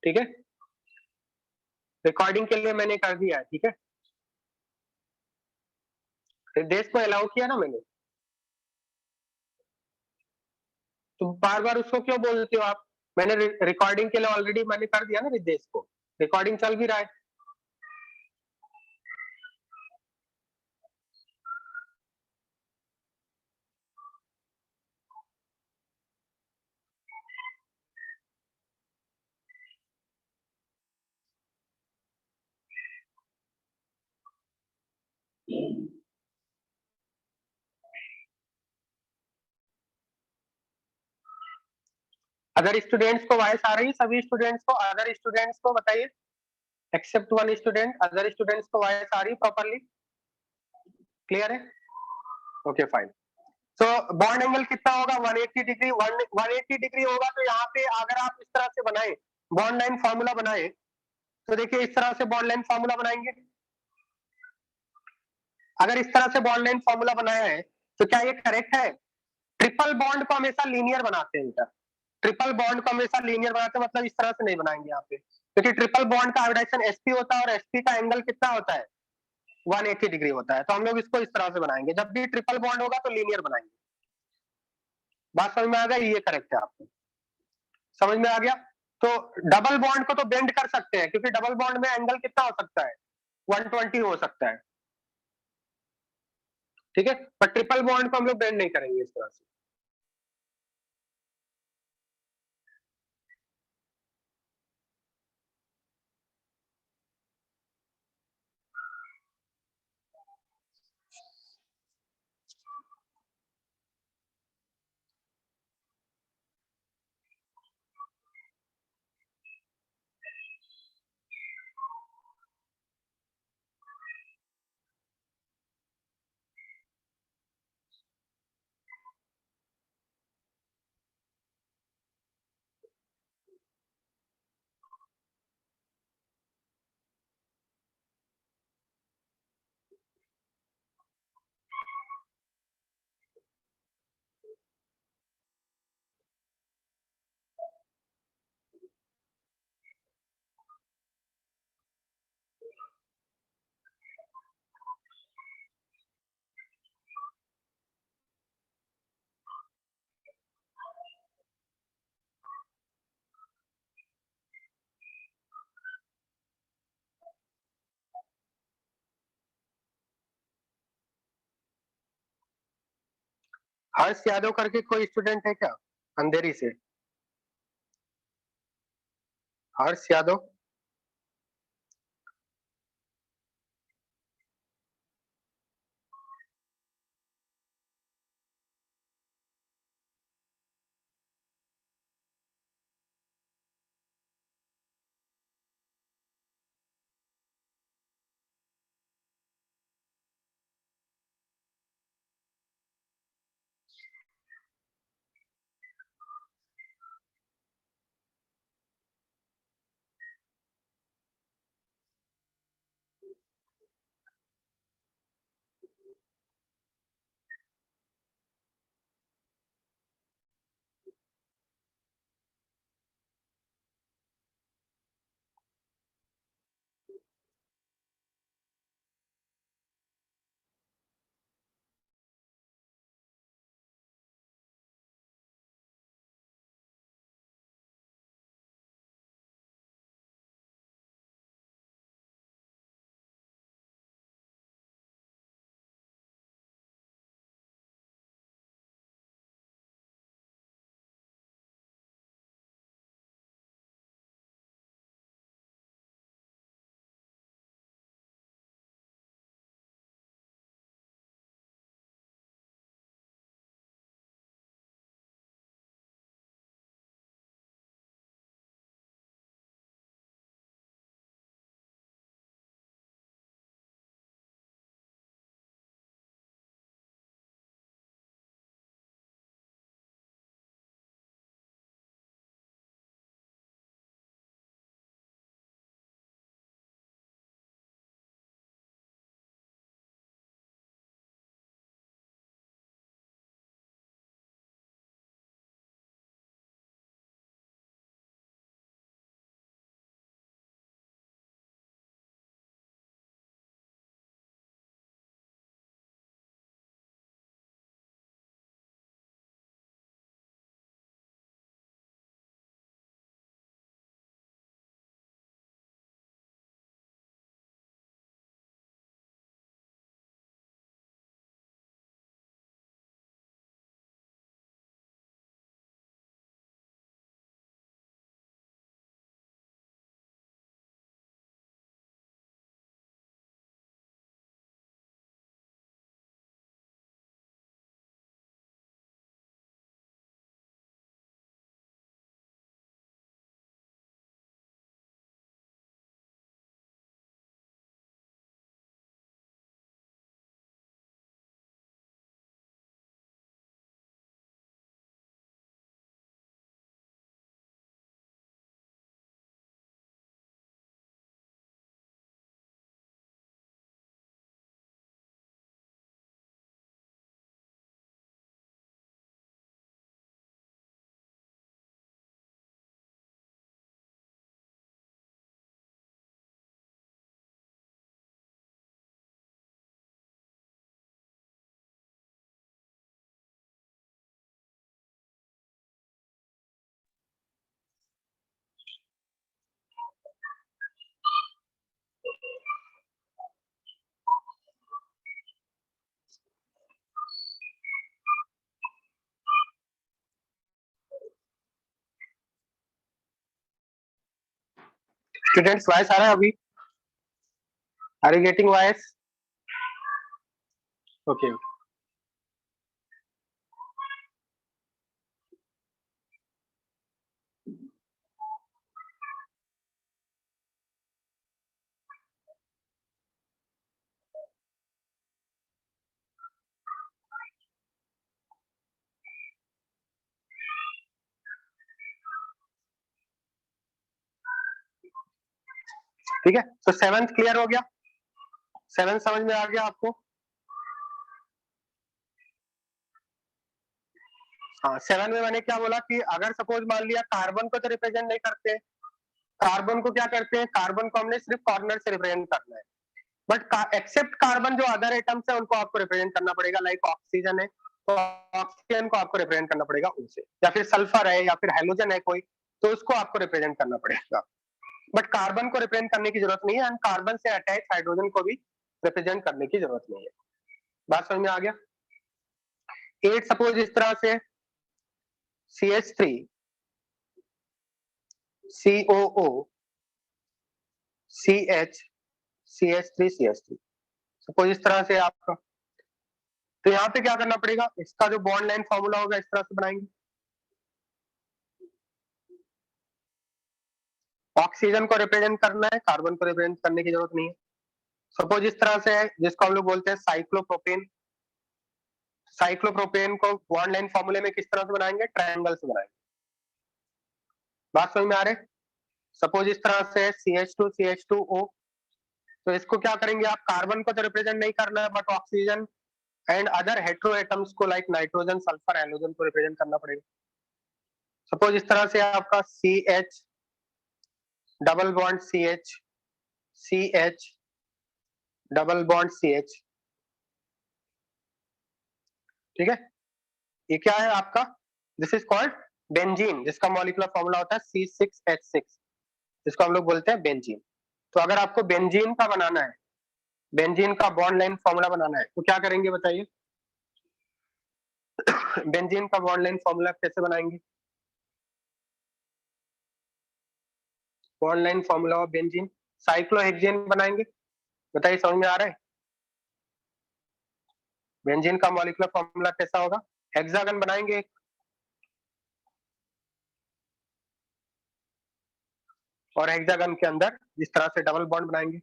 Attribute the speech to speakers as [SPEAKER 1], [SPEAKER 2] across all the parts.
[SPEAKER 1] ठीक है, रिकॉर्डिंग के लिए मैंने कर दिया है, ठीक है। रितेश को अलाउ किया ना मैंने, तो बार बार उसको क्यों बोलते हो आप? मैंने रिकॉर्डिंग के लिए ऑलरेडी मैंने कर दिया ना रितेश को, रिकॉर्डिंग चल भी रहा है। अदर स्टूडेंट्स को वॉइस आ रही है? सभी स्टूडेंट्स को, अदर स्टूडेंट्स को बताइए, except one student, other students को वॉइस आ रही प्रॉपर्ली? क्लियर है? Okay fine. तो बॉन्ड एंगल कितना होगा? 180 डिग्री। 180 डिग्री होगा तो यहाँ पे अगर आप इस तरह से बनाए, बॉन्ड लाइन फॉर्मूला बनाए, तो देखिए इस तरह से बॉन्ड लाइन फॉर्मूला बनाएंगे। अगर इस तरह से बॉन्ड लाइन फॉर्मूला बनाया है तो क्या ये करेक्ट है? ट्रिपल बॉन्ड को हमेशा लीनियर बनाते हैं, ट्रिपल बॉन्ड को हमेशा लीनियर बनाते हैं, मतलब इस तरह से नहीं बनाएंगे यहाँ पे, क्योंकि ट्रिपल बॉन्ड का हाइब्रिडाइजेशन एसपी होता है और एसपी का एंगल कितना होता है? 180 डिग्री होता है। तो हम लोग इसको इस तरह से बनाएंगे, जब भी ट्रिपल बॉन्ड होगा तो लीनियर बनाएंगे। बात समझ में आ गया? ये करेक्ट है, आपको समझ में आ गया? तो डबल बॉन्ड को तो बेंड कर सकते हैं, क्योंकि डबल बॉन्ड में एंगल कितना हो सकता है? 120 हो सकता है, ठीक है। पर ट्रिपल बॉन्ड को हम लोग बेंड नहीं करेंगे इस तरह से। हर्ष यादव करके कोई स्टूडेंट है क्या अंधेरी से? हर्ष यादव? स्टूडेंट्स वॉइस आ रहा है अभी? Are you getting voice? Okay ठीक है, तो 7th क्लियर हो गया? 7th समझ में आ गया आपको? हाँ, 7 में मैंने क्या बोला कि अगर सपोज मान लिया कार्बन को तो रिप्रेजेंट नहीं करते, कार्बन को क्या करते हैं, कार्बन को हमने सिर्फ कॉर्नर से रिप्रेजेंट करना है, बट एक्सेप्ट कार्बन जो अदर एटम्स है उनको आपको रिप्रेजेंट करना पड़ेगा, लाइक ऑक्सीजन है तो ऑक्सीजन को आपको रिप्रेजेंट करना पड़ेगा उनसे, या फिर सल्फर है या फिर हाइड्रोजन है कोई, तो उसको आपको रिप्रेजेंट करना पड़ेगा, बट कार्बन को रिप्रेजेंट करने की जरूरत नहीं है, एंड कार्बन से अटैच हाइड्रोजन को भी रिप्रेजेंट करने की जरूरत नहीं है। बात समझ में आ गया? 8 सपोज इस तरह से CH3 COO CH CH3 CH3 suppose इस तरह से आपका, तो यहाँ पे क्या करना पड़ेगा, इसका जो बॉन्ड लाइन फॉर्मूला होगा इस तरह से बनाएंगे, ऑक्सीजन को रिप्रेजेंट करना है, कार्बन को रिप्रेजेंट करने की जरूरत नहीं है। सपोज इस तरह से है जिसको हम लोग बोलते हैं साइक्लोप्रोपेन, साइक्लोप्रोपेन को बॉन्ड लाइन फॉर्मूले में किस तरह से बनाएंगे, ट्रायंगल से बनाएंगे। बात समझ में आ रहे? सपोज इस तरह से CH2 CH2O, तो इसको क्या करेंगे आप, कार्बन को तो रिप्रेजेंट नहीं करना है, but oxygen and other hetero atoms को लाइक नाइट्रोजन सल्फर हाइड्रोजन को रिप्रेजेंट करना पड़ेगा। सपोज इस तरह से आपका CH double bond CH CH double bond CH, ठीक है, ये क्या है आपका, दिस इज कॉल्ड बेंजीन, जिसका मॉलिक्यूलर फॉर्मूला होता है C6H6, जिसको हम लोग बोलते हैं बेंजीन। तो अगर आपको बेंजीन का बनाना है, बेंजीन का बॉन्ड लाइन फॉर्मूला बनाना है, तो क्या करेंगे बताइए? बेंजीन का बॉन्ड लाइन फॉर्मूला कैसे बनाएंगे? Bond line formula of benzene cyclohexane बनाएंगे, बताइए समझ में आ रहा है? बेंजीन का मॉलिक्यूलर फॉर्मूला कैसा होगा? हेक्सागन बनाएंगे, और हेक्सागन के अंदर इस तरह से डबल बॉन्ड बनाएंगे,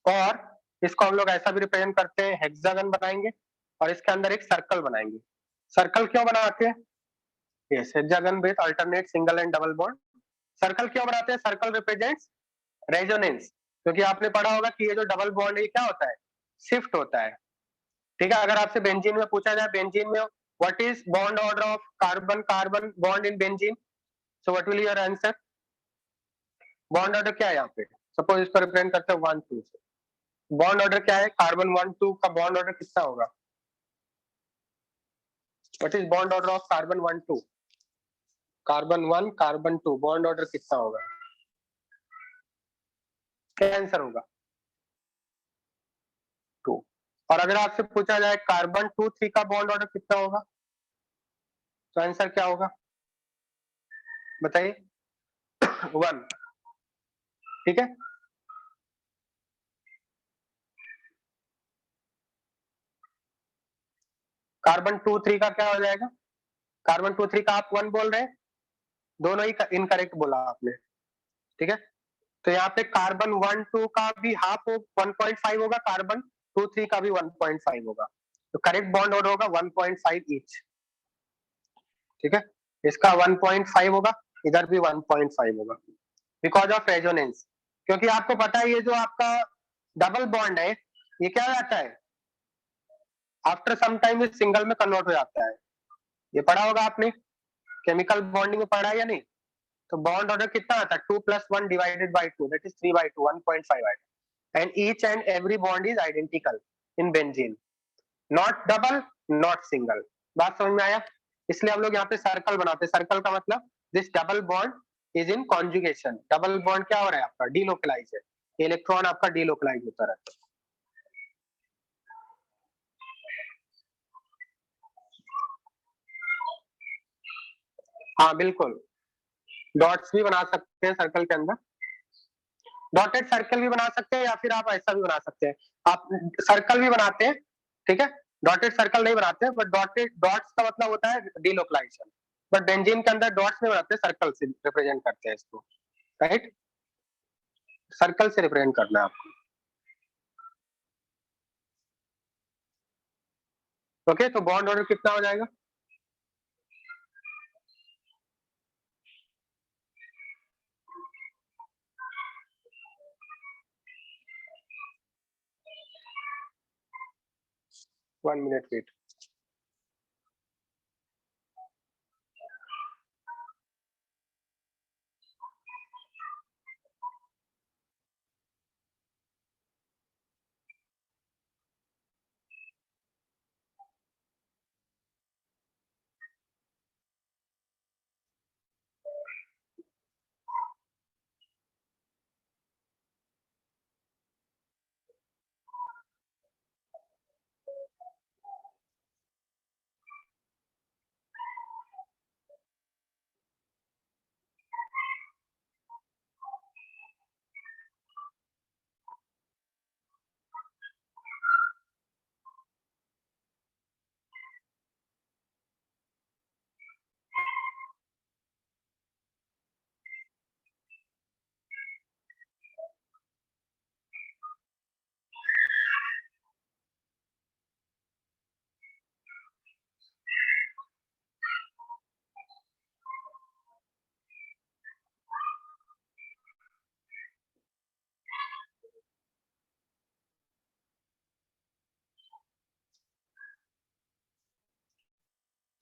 [SPEAKER 1] और इसको हम लोग ऐसा भी रिप्रेजेंट करते हैं, हेक्सागन बनाएंगे और इसके अंदर एक सर्कल बनाएंगे। सर्कल क्यों बनाते हैं? Yes, hexagon with alternate single and double bond. Circle क्यों बनाते हैं? सर्कल रिप्रेजेंट्स रेजोनेंस, क्योंकि आपने पढ़ा होगा कि ये जो डबल बॉन्ड है क्या होता है, शिफ्ट होता है, ठीक है। अगर आपसे बेंजीन में पूछा जाए, बेंजीन में what is bond order of carbon carbon bond in benzene, so what will your answer? Bond order क्या है यहाँ पे, सपोज इसको रिप्रेजेंट करते हैं 1 2 से, बॉन्ड ऑर्डर क्या है, कार्बन 1 2 का बॉन्ड ऑर्डर कितना होगा? What is bond order of carbon 1 2, carbon 1 carbon 2 bond order कितना होगा? क्या आंसर होगा? 2। और अगर आपसे पूछा जाए कार्बन 2 3 का बॉन्ड ऑर्डर कितना होगा, तो आंसर क्या होगा बताइए? 1, ठीक है। कार्बन 2 3 का क्या हो जाएगा? कार्बन 2 3 का आप 1 बोल रहे हैं, दोनों ही इनकरेक्ट बोला आपने, ठीक है। तो यहाँ पे कार्बन 1 2 का भी हाफ हो 1.5 होगा, कार्बन 2 3 का भी 1.5 होगा, तो करेक्ट बॉन्ड ऑर्डर होगा 1.5 ईच, ठीक है। इसका 1.5 होगा, इधर भी 1.5 होगा, बिकॉज ऑफ रेजोनेंस, क्योंकि आपको पता है ये जो आपका डबल बॉन्ड है ये क्या हो जाता है, आफ्टर सम टाइम ये सिंगल में कन्वर्ट हो जाता है, ये पढ़ा होगा आपने, केमिकल बॉन्डिंग में पढ़ा है या नहीं? तो बॉन्ड ऑर्डर कितना आता है, 2 + 1 डिवाइडेड बाय 2, दैट इज 3/2, 1.5 आएगा, and each and every bond is identical in benzene, not double not single. बात समझ में आया? इसलिए हम लोग यहाँ पे सर्कल बनाते हैं, सर्कल का मतलब this double bond is in conjugation, double bond क्या हो रहा है आपका, डीलोकलाइज है, इलेक्ट्रॉन आपका डीलोकलाइज होता रहता है। हाँ बिल्कुल, डॉट्स भी बना सकते हैं सर्कल के अंदर, डॉटेड सर्कल भी बना सकते हैं या फिर आप ऐसा भी बना सकते हैं। आप सर्कल भी बनाते हैं, ठीक है, डॉटेड सर्कल नहीं बनाते, बट डॉटेड डॉट्स का मतलब होता है डीलोकलाइजेशन, बट बेंजीन के अंदर डॉट्स नहीं बनाते, सर्कल से रिप्रेजेंट करते हैं इसको, राइट, सर्कल से रिप्रेजेंट करना है आपको। ओके, तो बॉन्ड ऑर्डर कितना हो जाएगा? One minute wait.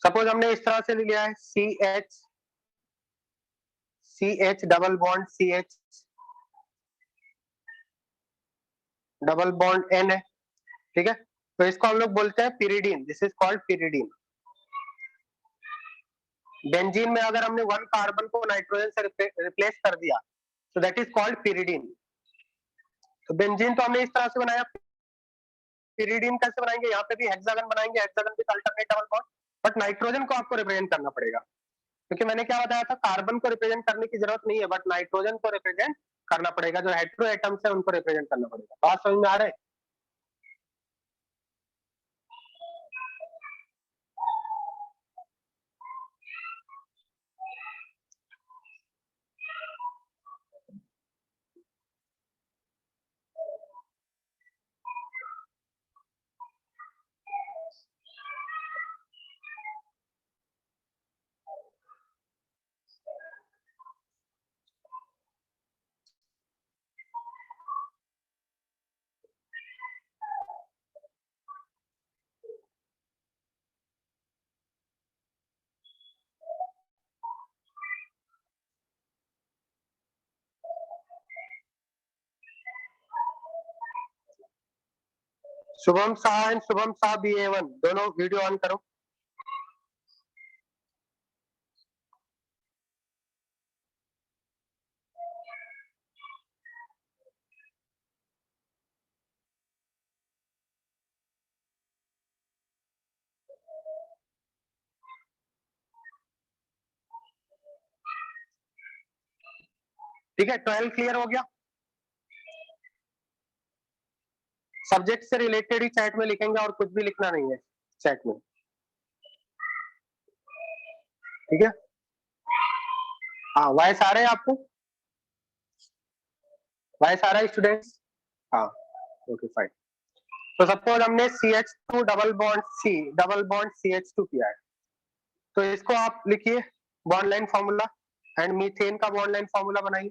[SPEAKER 1] सपोज हमने इस तरह से लिया है C H double bond C H double bond N है, ठीक है, तो इसको हम लोग बोलते हैं pyridine, this is called pyridine. Benzene में अगर हमने वन कार्बन को नाइट्रोजन से रिप्लेस कर दिया तो दैट इज कॉल्ड पिरिडीन। तो बेंजीन तो हमने इस तरह से बनाया, पिरिडीन कैसे बनाएंगे? यहाँ पे भी हेक्सागन बनाएंगे, hexagon with alternate double bond, but nitrogen को आपको रिप्रेजेंट करना पड़ेगा, क्योंकि मैंने क्या बताया था, कार्बन को रिप्रेजेंट करने की जरूरत नहीं है, बट नाइट्रोजन को रिप्रेजेंट करना पड़ेगा, जो हेटेरो एटम्स है उनको रिप्रेजेंट करना पड़ेगा। बात समझ में आ रहा है? शुभम शाह एंड शुभम शाह BA1 दोनों वीडियो ऑन करो। ठीक है, 12 क्लियर हो गया। सब्जेक्ट से रिलेटेड ही चैट में लिखेंगे और कुछ भी लिखना नहीं है चैट में, ठीक है। हाँ, वॉइस आ रहे हैं आपको? वॉइस आ रहा है स्टूडेंट्स? हाँ, ओके फाइन। तो सपोज हमने CH2 डबल बॉन्ड CH2 किया है, तो इसको आप लिखिए bond line formula, and methane का बॉन्ड लाइन फॉर्मूला बनाइए,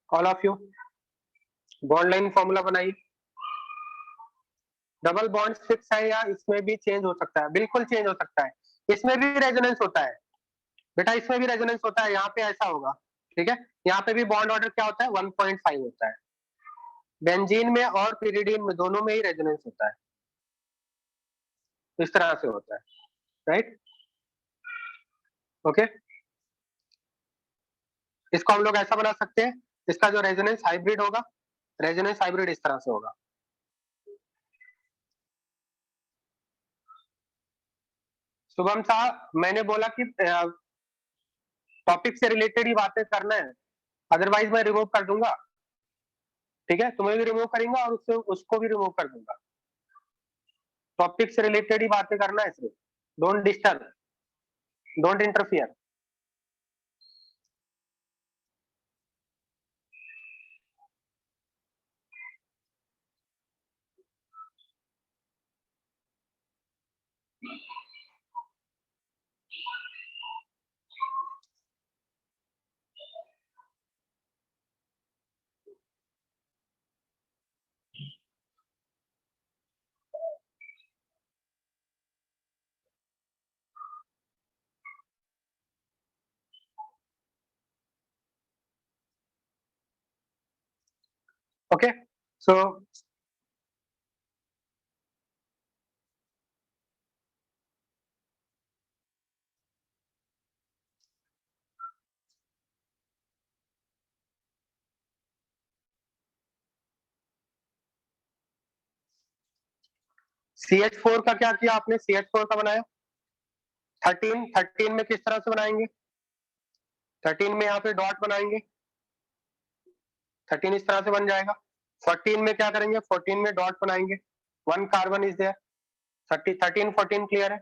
[SPEAKER 1] all of you bond line formula बनाइए। डबल बॉन्ड फिक्स है या इसमें भी चेंज हो सकता है? बिल्कुल चेंज हो सकता है, इसमें भी रेजोनेंस होता है बेटा, इसमें भी रेजोनेंस होता है। यहाँ पे ऐसा होगा, ठीक है, यहाँ पे भी बॉन्ड ऑर्डर क्या होता है, 1.5 होता है। बेंजीन में और पिरिडीन में दोनों में ही रेजोनेंस होता है, इस तरह से होता है, राइट, ओके। इसको हम लोग ऐसा बना सकते हैं, इसका जो रेजोनेंस हाइब्रिड होगा, रेजोनेंस हाइब्रिड इस तरह से होगा। शुभम साहब, मैंने बोला कि टॉपिक से रिलेटेड ही बातें करना है, अदरवाइज मैं रिमूव कर दूंगा। ठीक है, तुम्हें भी रिमूव करेंगे और उसको भी रिमूव कर दूंगा। टॉपिक से रिलेटेड ही बातें करना है सिर्फ, don't disturb, don't interfere. Okay, so CH4 का क्या किया आपने? CH4 का बनाया 13 में किस तरह से बनाएंगे? 13 में यहाँ पे डॉट बनाएंगे, 13 इस तरह से बन जाएगा। 14 में क्या करेंगे? 14 में डॉट बनाएंगे, 1 कार्बन इज देयर। 13 14 क्लियर है?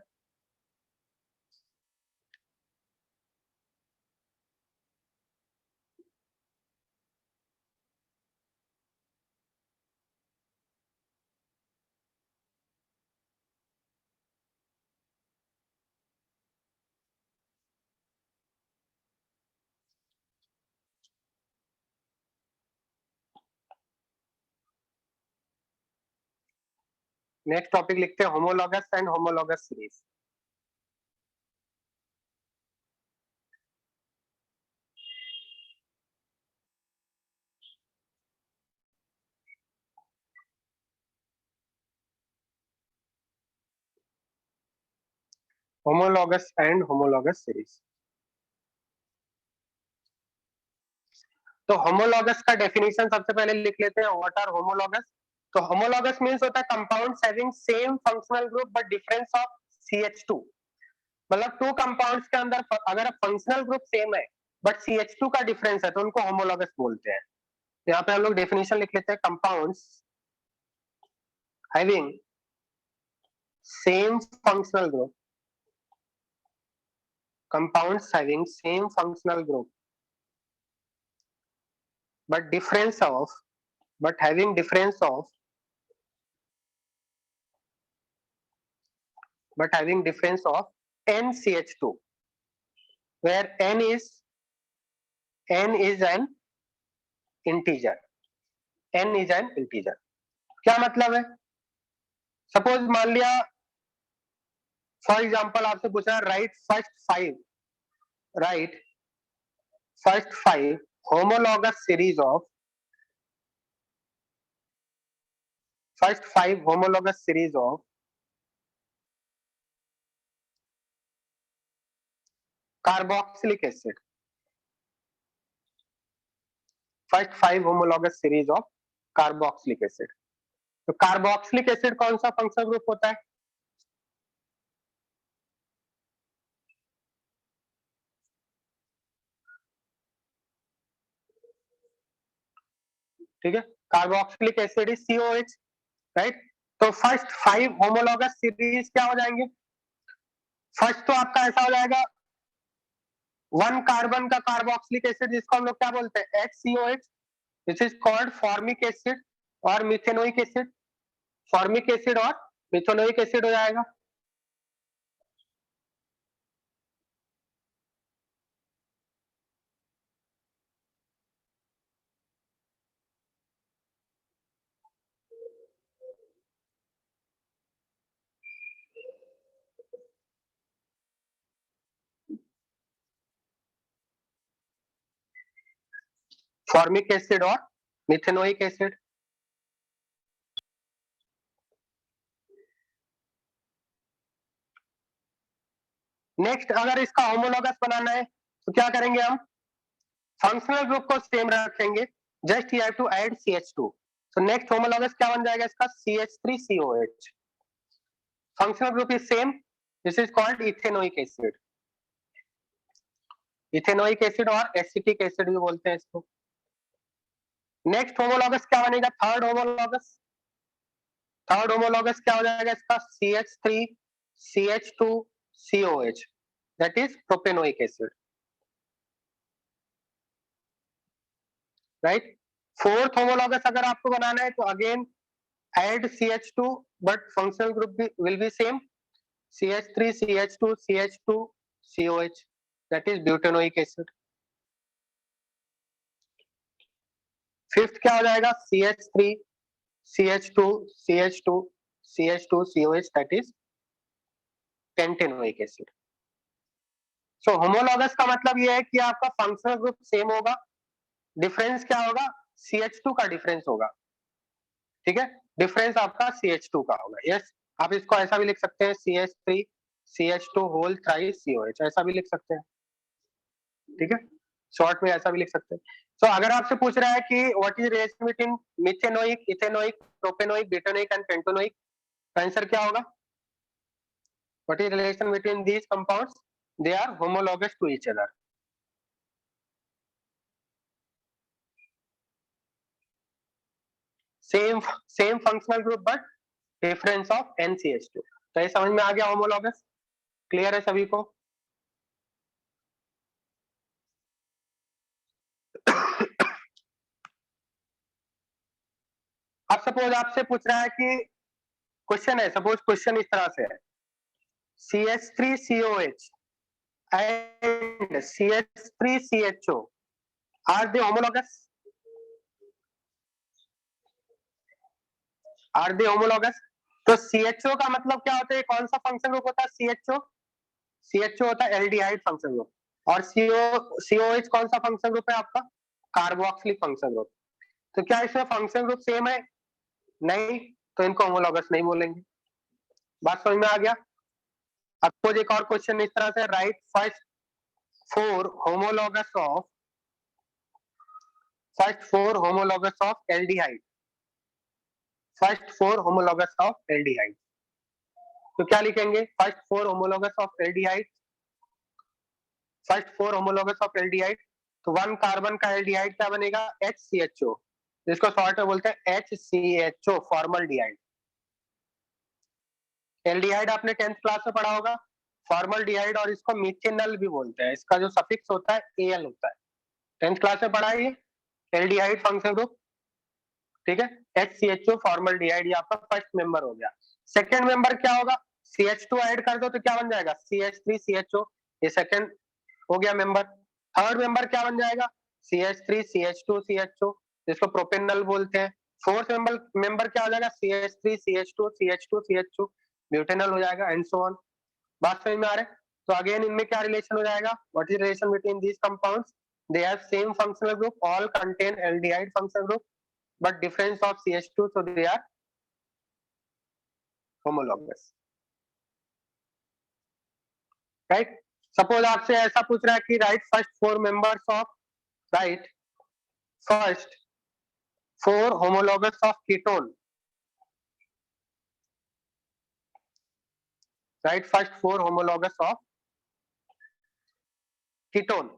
[SPEAKER 1] नेक्स्ट टॉपिक लिखते हैं homologous and homologous series. Homologous and homologous series. तो होमोलॉगस का डेफिनेशन सबसे पहले लिख लेते हैं, व्हाट आर होमोलॉगस। तो होमोलॉगस मींस होता है compounds having same functional group but difference of CH2। मतलब टू कंपाउंड्स के अंदर अगर फंक्शनल ग्रुप सेम है बट CH2 का डिफरेंस है तो उनको होमोलॉगस बोलते हैं। यहाँ पे हम लोग डेफिनेशन लिख लेते हैं, compounds having same functional group, compounds having same functional group but difference of but having difference of but having difference of NCH2, where n is an integer, n is an integer। क्या मतलब है? Suppose मान लिया for example आपसे पूछा right first five homologous series of first five homologous series of carboxylic acid, first 5 homologous series of carboxylic acid. तो carboxylic acid कौन सा फंक्शनल ग्रुप होता है? ठीक है, carboxylic acid is COH, right. तो फर्स्ट 5 होमोलॉगस सीरीज क्या हो जाएंगे? फर्स्ट तो आपका ऐसा हो जाएगा 1 कार्बन का कार्बोक्सिलिक एसिड, जिसको हम लोग क्या बोलते हैं? HCOH। This is called formic acid और मिथेनोइक एसिड। फॉर्मिक एसिड और मिथेनोइक एसिड हो जाएगा। फॉर्मिक एसिड और मिथेनोइक एसिड। नेक्स्ट अगर इसका होमोलॉगस बनाना है तो क्या करेंगे हम? फंक्शनल ग्रुप को सेम रखेंगे, just you have to add CH2। So next homologous क्या बन जाएगा इसका? CH3COH। Functional group is same, this is called ethanoic acid. Ethanoic acid और एसिटिक एसिड भी बोलते हैं इसको। नेक्स्ट होमोलॉगस क्या बनेगा? थर्ड होमोलॉगस क्या हो जाएगा इसका? CH3 CH2 COH, that is propanoic acid, right. Fourth homologous अगर आपको बनाना है तो again add CH2 but functional group will be same, CH3 CH2 CH2 COH, that is butanoic acid. Fifth क्या हो जाएगा? CH3 CH2 CH2 CH2 COH, that is pentanoic acid. So homologous का मतलब ये है कि आपका फंक्शनल ग्रुप सेम होगा, डिफरेंस क्या होगा? CH2 का डिफरेंस होगा, ठीक है, डिफरेंस आपका CH2 का होगा। यस, आप इसको ऐसा भी लिख सकते हैं CH3 CH2 whole thrice COH, ऐसा भी लिख सकते हैं, ठीक है, शॉर्ट में ऐसा भी लिख सकते हैं। सो अगर आपसे पूछ रहा है कि what is relation between methanoic, ethanoic, propanoic, butanoic and pentanoic, तो आंसर क्या होगा? What is relation between these compounds? They are homologous to each other. Same functional group but difference of NCH2। तो ये समझ में आ गया होमोलॉगस? क्लियर है सभी को? अब सपोज आपसे पूछ रहा है कि क्वेश्चन है, सपोज क्वेश्चन इस तरह से है, CH3COH and CH3CHO are they homologous? Are they homologous? तो CHO का मतलब क्या होता है? कौन सा फंक्शन ग्रुप होता है CHO? CHO होता है एल्डिहाइड फंक्शन ग्रुप, और COH कौन सा फंक्शन ग्रुप है आपका? Carboxylic function group. तो क्या इसमें फंक्शन ग्रुप सेम है? नहीं, तो इनको होमोलॉगस नहीं बोलेंगे। बात समझ में आ गया? अब सपोज एक और क्वेश्चन इस तरह से, right first four homologous of aldehyde, first four homologous of aldehyde. तो क्या लिखेंगे? First four homologous of aldehyde, first four homologous of aldehyde. तो वन कार्बन का एल्डिहाइड क्या बनेगा? HCHO, जिसको शॉर्ट में बोलते हैं HCHO, फॉर्मल्डिहाइड। एल्डिहाइड आपने 10th क्लास में पढ़ा होगा, फॉर्मल्डिहाइड, और इसको मिथेनल भी बोलते हैं, इसका जो सफिक्स होता है AL होता है। 10th क्लास में पढ़ा है ये एल्डिहाइड फंक्शन ग्रुप, ठीक है। HCHO फॉर्मल्डिहाइड, ये आपका फर्स्ट मेंबर हो गया। सेकंड मेंबर क्या होगा? CH2 ऐड कर दो तो क्या बन जाएगा? CH3CHO, ये सेकंड हो गया मेंबर। थर्ड मेंबर क्या बन जाएगा? CH3CH2CHO, जिसको प्रोपेनल बोलते हैं। फोर्थ मेंबर क्या हो जाएगा? CH3CH2CH2CHO, ब्यूटेनल हो जाएगा, एंड सो ऑन। बात समझ में आ रहा है? तो अगेन इनमें क्या रिलेशन हो जाएगा? What is relation between these compounds? They have same functional group, all contain aldehyde functional group, but difference of CH2, so they are homologous, right? Suppose आपसे ऐसा पूछ रहा है कि write first four members of, write first four homologous of ketone, write first four homologous of ketone,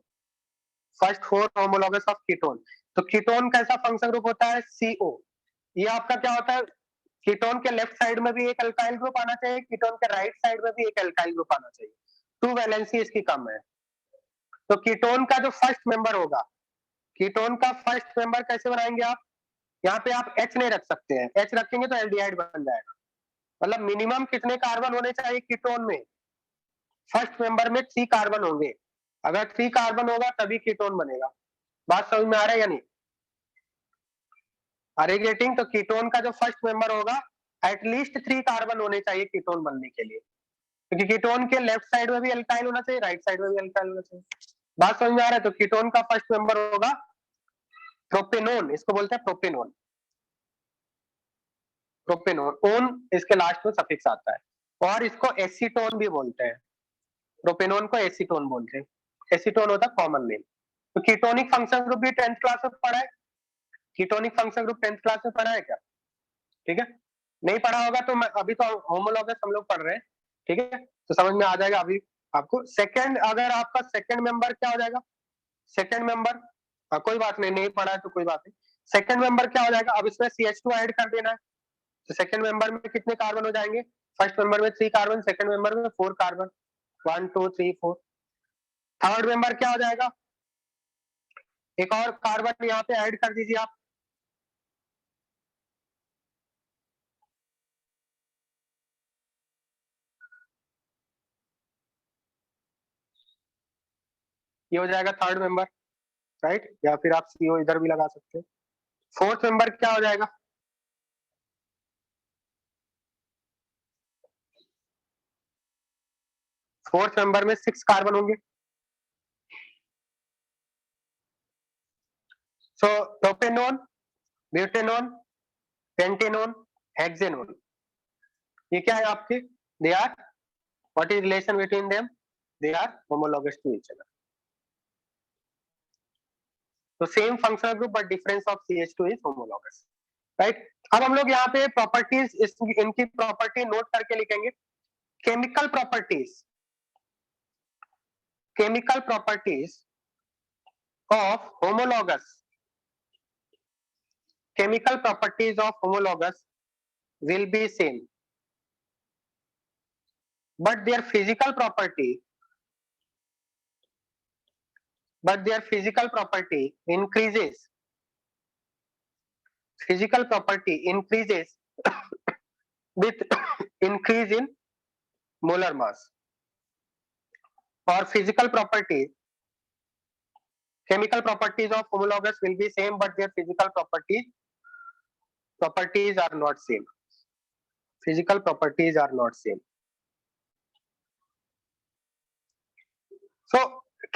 [SPEAKER 1] first four homologous of ketone। तो ketone कैसा function group होता है? CO। ये आपका क्या होता है? कीटोन के लेफ्ट साइड में भी एक अल्काइल ग्रुप आना चाहिए, कीटोन के राइट साइड में भी एक अल्काइल ग्रुप आना चाहिए, टू वैलेंसी इसकी कम है। तो कीटोन का जो फर्स्ट मेंबर होगा, कीटोन का फर्स्ट मेंबर कैसे बनाएंगे आप? यहाँ पे आप H नहीं रख सकते हैं, H रखेंगे तो एल्डिहाइड बन जाएगा। मतलब मिनिमम कितने कार्बन होने चाहिए कीटोन में? फर्स्ट मेंबर में 3 कार्बन होंगे, अगर 3 कार्बन होगा तभी कीटोन बनेगा। बात समझ में आ रहा है या नहीं? Are you getting? तो कीटोन का जो फर्स्ट मेंबर होगा, एटलीस्ट 3 कार्बन होने चाहिए कीटोन बनने के लिए, क्योंकि कीटोन के लेफ्ट साइड में भी अल्काइल होना चाहिए, राइट साइड में भी अल्काइल होना चाहिए। बात समझ में आ रहा है? तो कीटोन का फर्स्ट मेंबर होगा प्रोपेनोन, इसको बोलते हैं प्रोपेनोन, प्रोपेनोन, ओन इसके लास्ट में सफिक्स आता है, और इसको एसीटोन भी बोलते हैं, प्रोपेनोन को एसीटोन बोलते हैं, एसीटोन होता है कॉमन नेम। तो कीटोनिक फंक्शन ग्रुप भी 10th क्लास में पढ़ा है, ketonic function group 10th class में पढ़ा है क्या? ठीक है, नहीं पढ़ा होगा तो मैं अभी तो होमोलॉगस हम लोग पढ़ रहे हैं, ठीक है, तो समझ में आ जाएगा अभी आपको। सेकंड, अगर आपका सेकंड मेंबर क्या हो जाएगा? सेकंड मेंबर, कोई बात नहीं, नहीं पढ़ा है तो कोई बात नहीं। सेकंड मेंबर क्या हो जाएगा, अब इसमें CH2 ऐड कर देना है, तो सेकंड मेंबर में कितने कार्बन हो जाएंगे, फर्स्ट मेंबर में 3 कार्बन, सेकंड मेंबर में 4 कार्बन, 1 2 3 4। थर्ड मेंबर क्या हो जाएगा, एक और कार्बन यहाँ पे ऐड कर दीजिए आप, ये हो जाएगा थर्ड मेंबर, राइट, या फिर आप CO इधर भी लगा सकते हैं। फोर्थ मेंबर क्या हो जाएगा, फोर्थ मेंबर में 6 कार्बन होंगे। So propanone, butanone, pentanone, hexanone, ये क्या है आपके, they are, what is relation between them, they are homologous to each other. तो same functional group but difference of CH2 is homologous, right. अब हम लोग यहाँ पे प्रॉपर्टीज, इनकी प्रॉपर्टी नोट करके लिखेंगे। Chemical properties, chemical properties of homologous, chemical properties of homologous will be same, but their physical property, increases, physical property increases with increase in molar mass, or physical property, chemical properties of homologous will be same but their physical properties are not same, physical properties are not same. So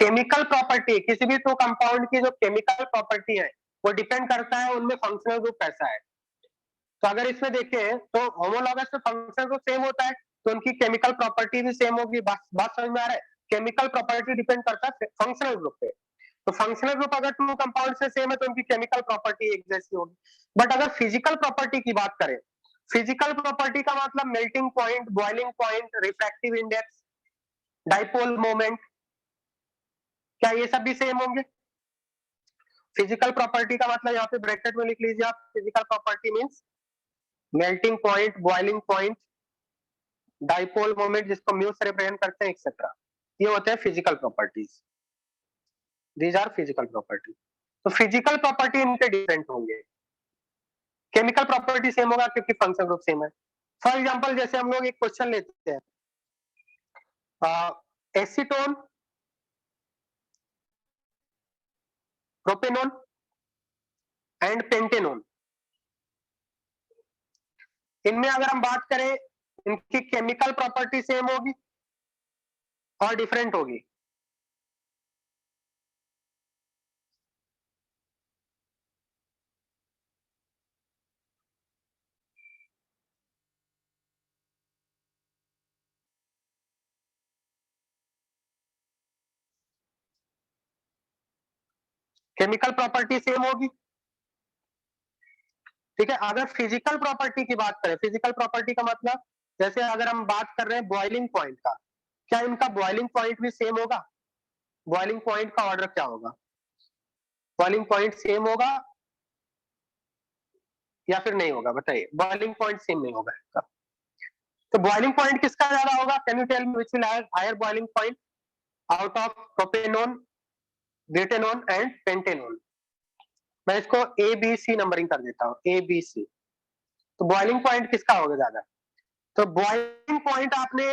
[SPEAKER 1] chemical property, किसी भी 2 compound की जो chemical property है वो depend करता है उनमें functional group कैसा है। तो अगर इसमें देखें तो होमोलॉगस में फंक्शनल ग्रुप सेम होता है, तो उनकी केमिकल प्रॉपर्टी भी सेम होगी। बात समझ में आ रहा है, केमिकल प्रॉपर्टी डिपेंड करता है फंक्शनल ग्रुप पे। तो फंक्शनल ग्रुप अगर 2 कंपाउंड से सेम है तो उनकी केमिकल प्रॉपर्टी एक जैसी होगी। बट अगर फिजिकल प्रॉपर्टी की बात करें, फिजिकल प्रॉपर्टी का मतलब melting point, boiling point, refractive index, dipole moment, क्या ये सब भी सेम होंगे? फिजिकल प्रॉपर्टी का मतलब यहाँ पे ब्रैकेट में लिख लीजिए आप, physical property means melting point, boiling point, dipole moment जिसको म्यू से रिप्रेजेंट करते हैं, एक्सेट्रा, ये होते हैं physical properties. These are physical property. तो फिजिकल प्रॉपर्टी इनके डिफरेंट होंगे, केमिकल प्रॉपर्टी सेम होगा क्योंकि फंक्शन ग्रुप सेम है। फॉर एग्जांपल जैसे हम लोग एक क्वेश्चन लेते हैं, एसीटोन, प्रोपेनोन एंड पेंटेनोन, इनमें अगर हम बात करें इनकी केमिकल प्रॉपर्टी सेम होगी और डिफरेंट होगी। केमिकल प्रॉपर्टी सेम होगी, ठीक है। अगर फिजिकल प्रॉपर्टी की बात करें, फिजिकल प्रॉपर्टी का मतलब जैसे अगर हम बात कर रहे हैं बॉइलिंग पॉइंट का, क्या इनका बॉइलिंग पॉइंट भी सेम होगा? बॉइलिंग पॉइंट का ऑर्डर क्या होगा? बॉइलिंग पॉइंट सेम होगा या फिर नहीं होगा? बताइए, बॉइलिंग पॉइंट सेम नहीं होगा इसका। तो बॉइलिंग पॉइंट किसका ज्यादा होगा? Can you tell me which will have higher boiling point out of propanone, butanone and pentanone? मैं इसको ABC नंबरिंग कर देता हूँ, ABC। तो बॉइलिंग पॉइंट किसका होगा ज्यादा? तो बॉइलिंग पॉइंट आपने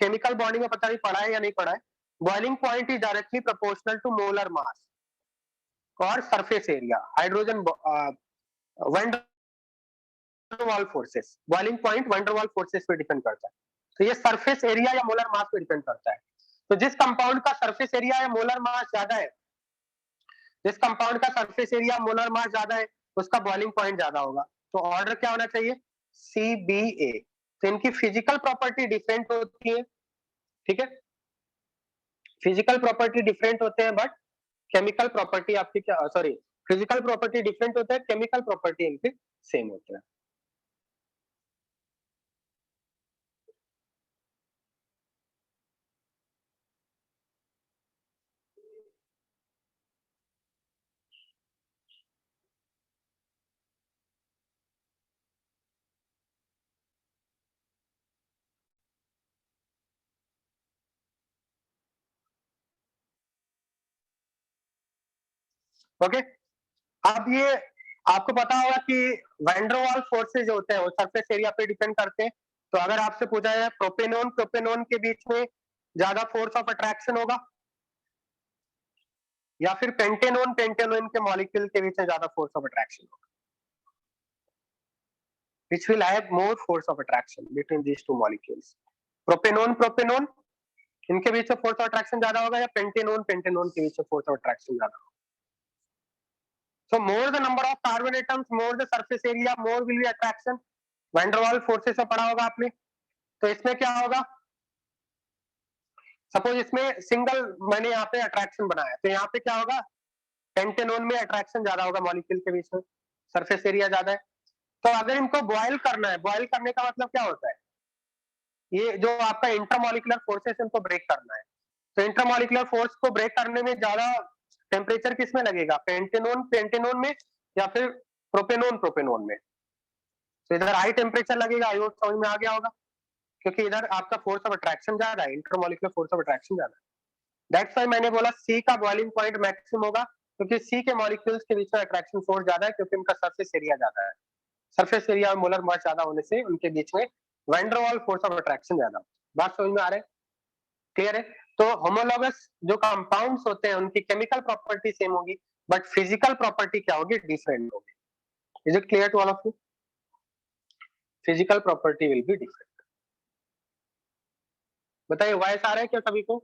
[SPEAKER 1] केमिकल बॉन्डिंग में पता नहीं पढ़ा है या नहीं पढ़ा है, boiling point is directly proportional to molar mass और surface area, hydrogen van der Waals forces. Boiling point when der Waals forces पे डिपेंड करता है, तो ये सरफेस एरिया या मोलर मास पे डिपेंड करता है। तो जिस कंपाउंड का सरफेस एरिया या मोलर मास ज्यादा है, जिस कंपाउंड का सरफेस एरिया मोलर मास ज्यादा है, उसका बॉइलिंग पॉइंट ज्यादा होगा। तो ऑर्डर क्या होना चाहिए? CBA। तो इनकी फिजिकल प्रॉपर्टी डिफरेंट होती है, ठीक है, फिजिकल प्रॉपर्टी डिफरेंट होते हैं बट केमिकल प्रॉपर्टी आपकी क्या, सॉरी, फिजिकल प्रॉपर्टी डिफरेंट होता है, केमिकल प्रॉपर्टी इनके सेम होते हैं। ओके, अब ये आपको पता होगा कि वैन डर वाल्स फोर्सेज होते हैं वो सरफेस एरिया पे डिपेंड करते हैं। तो अगर आपसे पूछा जाए प्रोपेनॉन प्रोपेनॉन के बीच में ज्यादा फोर्स ऑफ अट्रैक्शन होगा या फिर पेंटेनॉन पेंटेनॉन के मॉलिक्यूल के बीच में ज्यादा फोर्स ऑफ अट्रैक्शन होगा, which will have more force of attraction between these two molecules. Propanone propanone इनके बीच में फोर्स ऑफ अट्रैक्शन ज्यादा होगा या पेंटेनॉन पेंटेनॉन के बीच में फोर्स ऑफ अट्रैक्शन ज्यादा होगा? So more the number of carbon atoms, more the surface area, more will be attraction. Van der Waals forces में पढ़ा होगा आपने। तो इसमें क्या होगा, सपोज इसमें सिंगल मैंने यहाँ पे अट्रैक्शन बनाया तो यहाँ पे क्या होगा, पेंटेनॉन में अट्रैक्शन ज्यादा होगा मॉलिक्यूल के बीच में, सरफेस एरिया ज्यादा है। तो अगर इनको बॉयल करना है, बॉयल करने का मतलब क्या होता है, ये जो आपका इंटरमॉलिक्यूलर फोर्सेस है उनको ब्रेक करना है। तो इंटरमॉलिक्यूलर फोर्स को ब्रेक करने में ज्यादा टेम्परेचर किसमें लगेगा, पेंटेनॉन पेंटेनॉन में या फिर प्रोपेनॉन प्रोपेनॉन में। तो इधर हाई टेम्परेचर लगेगा, आई होप समझ में आ गया होगा, क्योंकि इधर आपका फोर्स ऑफ अट्रैक्शन ज्यादा है, इंटरमॉलिक्यूलर फोर्स ऑफ अट्रैक्शन ज्यादा है। दैट्स व्हाई मैंने बोला सी का बॉइलिंग पॉइंट मैक्सिमम होगा, क्योंकि सी के मॉलिक्यूल्स के बीच में अट्रैक्शन फोर्स ज्यादा है, क्योंकि उनका सरफेस एरिया ज्यादा है। सरफेस एरिया और मोलर मास ज्यादा होने से उनके बीच में वैन डर वाल फोर्स ऑफ अट्रैक्शन ज्यादा। बात समझ में आ रहा है, क्लियर है? तो होमोलॉगस जो कंपाउंड्स होते हैं उनकी केमिकल प्रॉपर्टी सेम होगी, बट फिजिकल प्रॉपर्टी क्या होगी, डिफरेंट होगी। Is it clear to all of you? Physical property will be different. बताइए वॉइस आ रहा है क्या सभी को?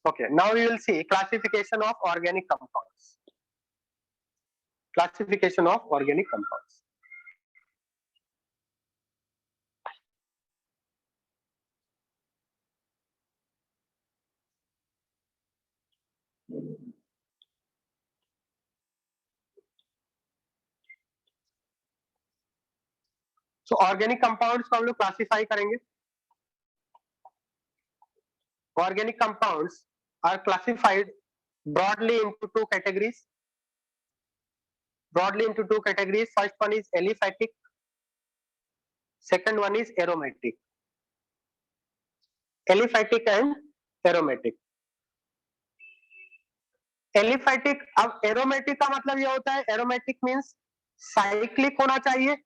[SPEAKER 1] Okay, now we will see classification of organic compounds. Classification of organic compounds. So organic compounds को हम लोग classify करेंगे। Organic compounds are classified broadly into two categories. Broadly into two categories. First one is aliphatic. Second one is aromatic. Aliphatic and aromatic. Aliphatic, अब aromatic का मतलब ये होता है, aromatic means cyclic होना चाहिए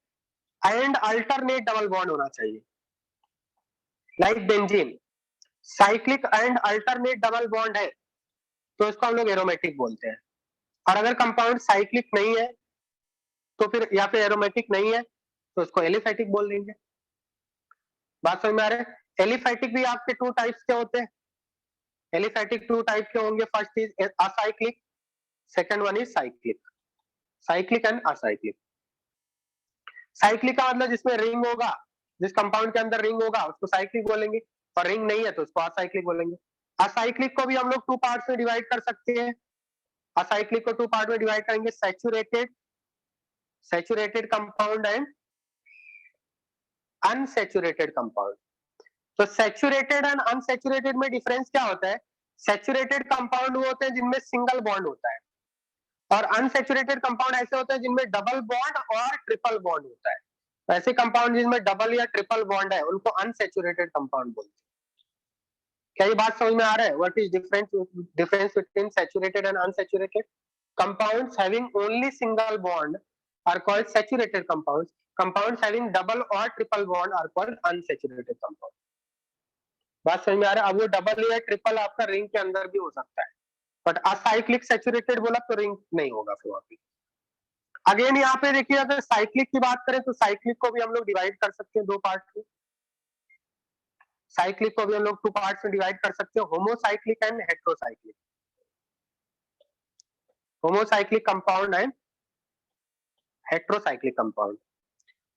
[SPEAKER 1] and alternate double bond होना चाहिए, like benzene. Cyclic and alternate double bond है तो इसको हम लोग एरोमेटिक बोलते हैं। और अगर कंपाउंड साइक्लिक नहीं है तो फिर या फिर एरोमेटिक नहीं है तो इसको एलिफैटिक बोल देंगे। बात समझ में आ रहा है? एलिफैटिक भी आपके टू टाइप्स के होते हैं। एलिफैटिक टू टाइप के होंगे, first is acyclic, second one is cyclic. Cyclic and acyclic. Cyclic का मतलब जिसमें रिंग होगा, जिस कंपाउंड के अंदर रिंग होगा उसको साइक्लिक बोलेंगे, और रिंग नहीं है तो उसको असाइक्लिक बोलेंगे। असाइक्लिक को भी हम लोग टू पार्ट्स में डिवाइड कर सकते हैं। असाइक्लिक को टू पार्ट में डिवाइड करेंगे, saturated compound and unsaturated compound. तो सैचुरेटेड एंड अनसैचुरेटेड में डिफरेंस क्या होता है? सैचुरेटेड कंपाउंड वो होते हैं जिनमें सिंगल बॉन्ड होता है, और अनसैचुरेटेड कंपाउंड ऐसे होते हैं जिनमें डबल बॉन्ड और ट्रिपल बॉन्ड होता है। ऐसे कंपाउंड जिनमें डबल या ट्रिपल बॉन्ड है उनको अनसैचुरेटेड कंपाउंड बोलते हैं। क्या ये बात समझ में आ रहा है? What is difference between saturated and unsaturated? Compounds having only single bond are called saturated compounds. Compounds having double और triple bond are called unsaturated compound. बात समझ में आ रहा है? अब वो डबल या ट्रिपल आपका रिंग के अंदर भी हो सकता है, बट असाइक्लिक सैचुरेटेड बोला तो रिंग नहीं होगा फिर वहां पे। अगेन यहाँ पे देखिए अगर साइक्लिक की बात करें तो साइक्लिक को भी हम लोग डिवाइड कर सकते हैं दो पार्ट में। साइक्लिक को भी हम लोग टू पार्ट्स में डिवाइड कर सकते हैं, homocyclic and heterocyclic. Homocyclic compound and heterocyclic compound.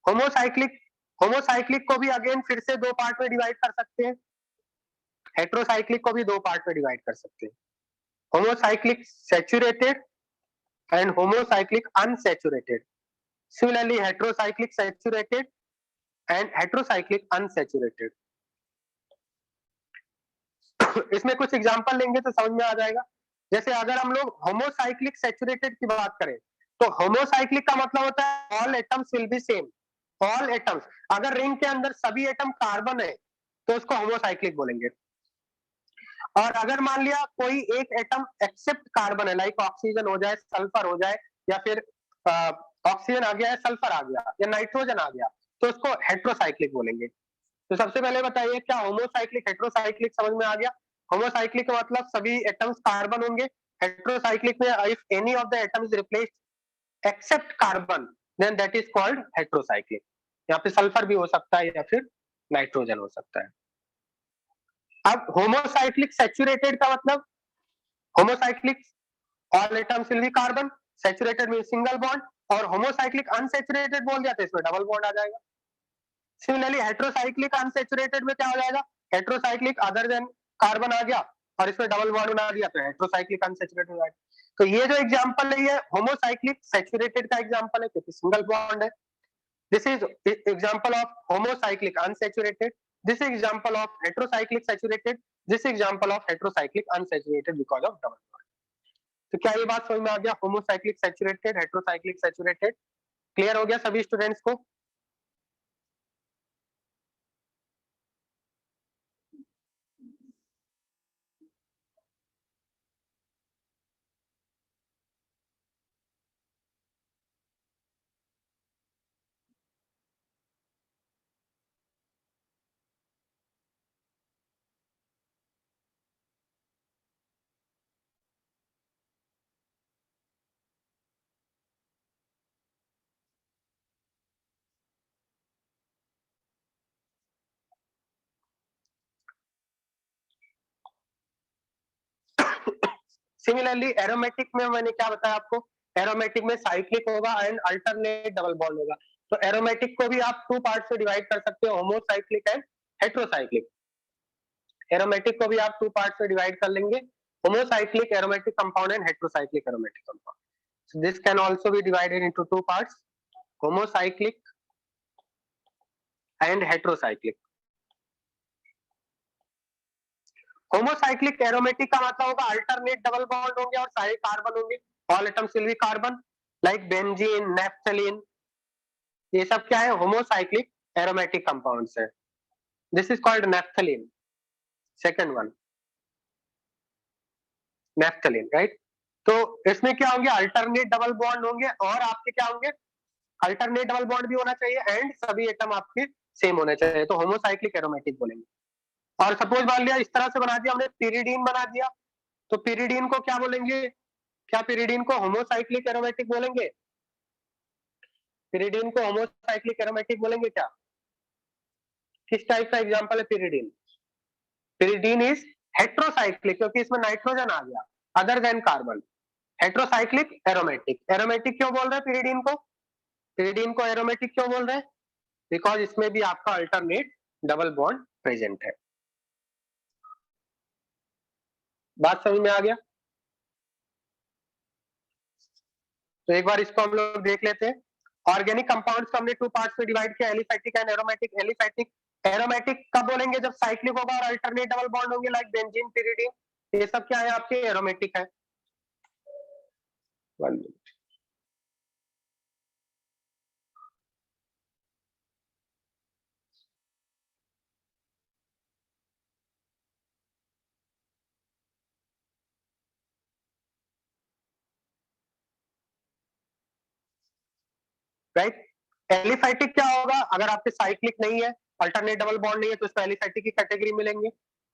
[SPEAKER 1] Homocyclic homocyclic को भी अगेन फिर से दो पार्ट में डिवाइड कर सकते हैं, हेट्रोसाइक्लिक को भी दो पार्ट में डिवाइड कर सकते हैं, homocyclic saturated and homocyclic unsaturated. Similarly, heterocyclic saturated and heterocyclic unsaturated. इसमें कुछ एग्जांपल लेंगे तो समझ में आ जाएगा। जैसे अगर हम लोग होमोसाइक्लिक सैचुरेटेड की बात करें तो होमोसाइक्लिक का मतलब होता है all atoms will be same. All atoms, अगर रिंग के अंदर सभी एटम कार्बन है तो उसको होमोसाइक्लिक बोलेंगे। और अगर मान लिया कोई एक एटम एक्सेप्ट कार्बन है, लाइक ऑक्सीजन हो जाए, सल्फर हो जाए, या फिर ऑक्सीजन आ गया है, सल्फर आ गया या नाइट्रोजन आ गया, तो उसको हेट्रोसाइक्लिक बोलेंगे। तो सबसे पहले बताइए क्या होमोसाइक्लिक हेट्रोसाइक्लिक समझ में आ गया? होमोसाइक्लिक का मतलब सभी एटम्स कार्बन होंगे। हेट्रोसाइक्लिक में if any of the atom is replaced except carbon then that is called heterocyclic. यहाँ पे सल्फर भी हो सकता है या फिर नाइट्रोजन हो सकता है। अब होमोसाइक्लिक सैचुरेटेड का मतलब, homocyclic all atoms will be carbon, saturated mean single bond, और होमोसाइक्लिक अनसैचुरेटेड बोल दिया तो इसमें डबल बॉन्ड आ जाएगा। सिमिलरली हेट्रोसाइक्लिक अनसैचुरेटेड में क्या हो जाएगा? हेट्रोसाइक्लिक अदर देन कार्बन आ गया और इसमें डबल बॉन्ड बना दिया तो हेट्रोसाइक्लिक अनसैचुरेटेड हो जाएगा। तो ये जो एग्जांपल है ये होमोसाइक्लिक सैचुरेटेड का एग्जांपल है क्योंकि सिंगल बॉन्ड है। This is example of homocyclic unsaturated, this is example of heterocyclic saturated, this example of heterocyclic unsaturated because of double bond. तो क्या ये बात समझ में आ गया? Homocyclic saturated, heterocyclic saturated, clear हो गया सभी स्टूडेंट्स को? सिमिलरली एरोमेटिक में मैंने क्या बताया आपको? एरोमेटिक में साइक्लिक होगा एंड अल्टरनेट डबल बॉन्ड होगा। तो एरोमेटिक को भी आप टू पार्ट में डिवाइड कर सकते हो, होमोसाइक्लिक एंड हेट्रोसाइक्लिक। एरोमेटिक को भी आप टू पार्ट में डिवाइड कर लेंगे, homocyclic aromatic compound and heterocyclic aromatic compound. So this can also be divided into two parts, homocyclic and heterocyclic. Homocyclic aromatic का मतलब होगा अल्टरनेट डबल बॉन्ड होंगे और सारे कार्बन होंगे, all atoms will be carbon, like benzene, naphthalene, ये सब क्या है? होमोसाइक्लिक एरोमेटिक कंपाउंड्स है। This is called naphthalene, second one naphthalene, right? तो इसमें क्या होंगे? अल्टरनेट डबल बॉन्ड होंगे और आपके क्या होंगे? अल्टरनेट डबल बॉन्ड भी होना चाहिए एंड सभी एटम आपके सेम होने चाहिए, तो होमोसाइक्लिक एरोमेटिक बोलेंगे। और सपोज मान लिया इस तरह से बना दिया हमने, पिरिडीन बना दिया, तो पिरिडीन को क्या बोलेंगे? क्या पिरिडीन को होमोसाइक्लिक एरोमेटिक बोलेंगे? पिरिडीन को होमोसाइक्लिक एरोमेटिक बोलेंगे क्या? किस टाइप का एग्जांपल है पिरिडीन? पिरिडीन इज हेट्रोसाइक्लिक क्योंकि इसमें नाइट्रोजन आ गया other than carbon. Heterocyclic aromatic, aromatic क्यों बोल रहे हैं पिरिडीन को? पिरिडीन को एरोमेटिक क्यों बोल रहे हैं? बिकॉज इसमें भी आपका अल्टरनेट डबल बॉन्ड प्रेजेंट है। बात समझ में आ गया? तो एक बार इसको हम लोग देख लेते हैं। ऑर्गेनिक कंपाउंड्स को हमने टू पार्ट्स में डिवाइड किया, aliphatic and aromatic. Aliphatic aromatic कब बोलेंगे? जब साइक्लिक होगा और अल्टरनेट डबल बॉन्ड होंगे, लाइक बेंजीन, पिरिडीन, ये सब क्या है आपके? एरोमेटिक है। 1 मिनट। राइट? एलिफैटिक क्या होगा? अगर आपके साइक्लिक नहीं है, अल्टरनेट डबल बॉन्ड नहीं है, तो इसको एलिफैटिक की कैटेगरी मिलेंगे।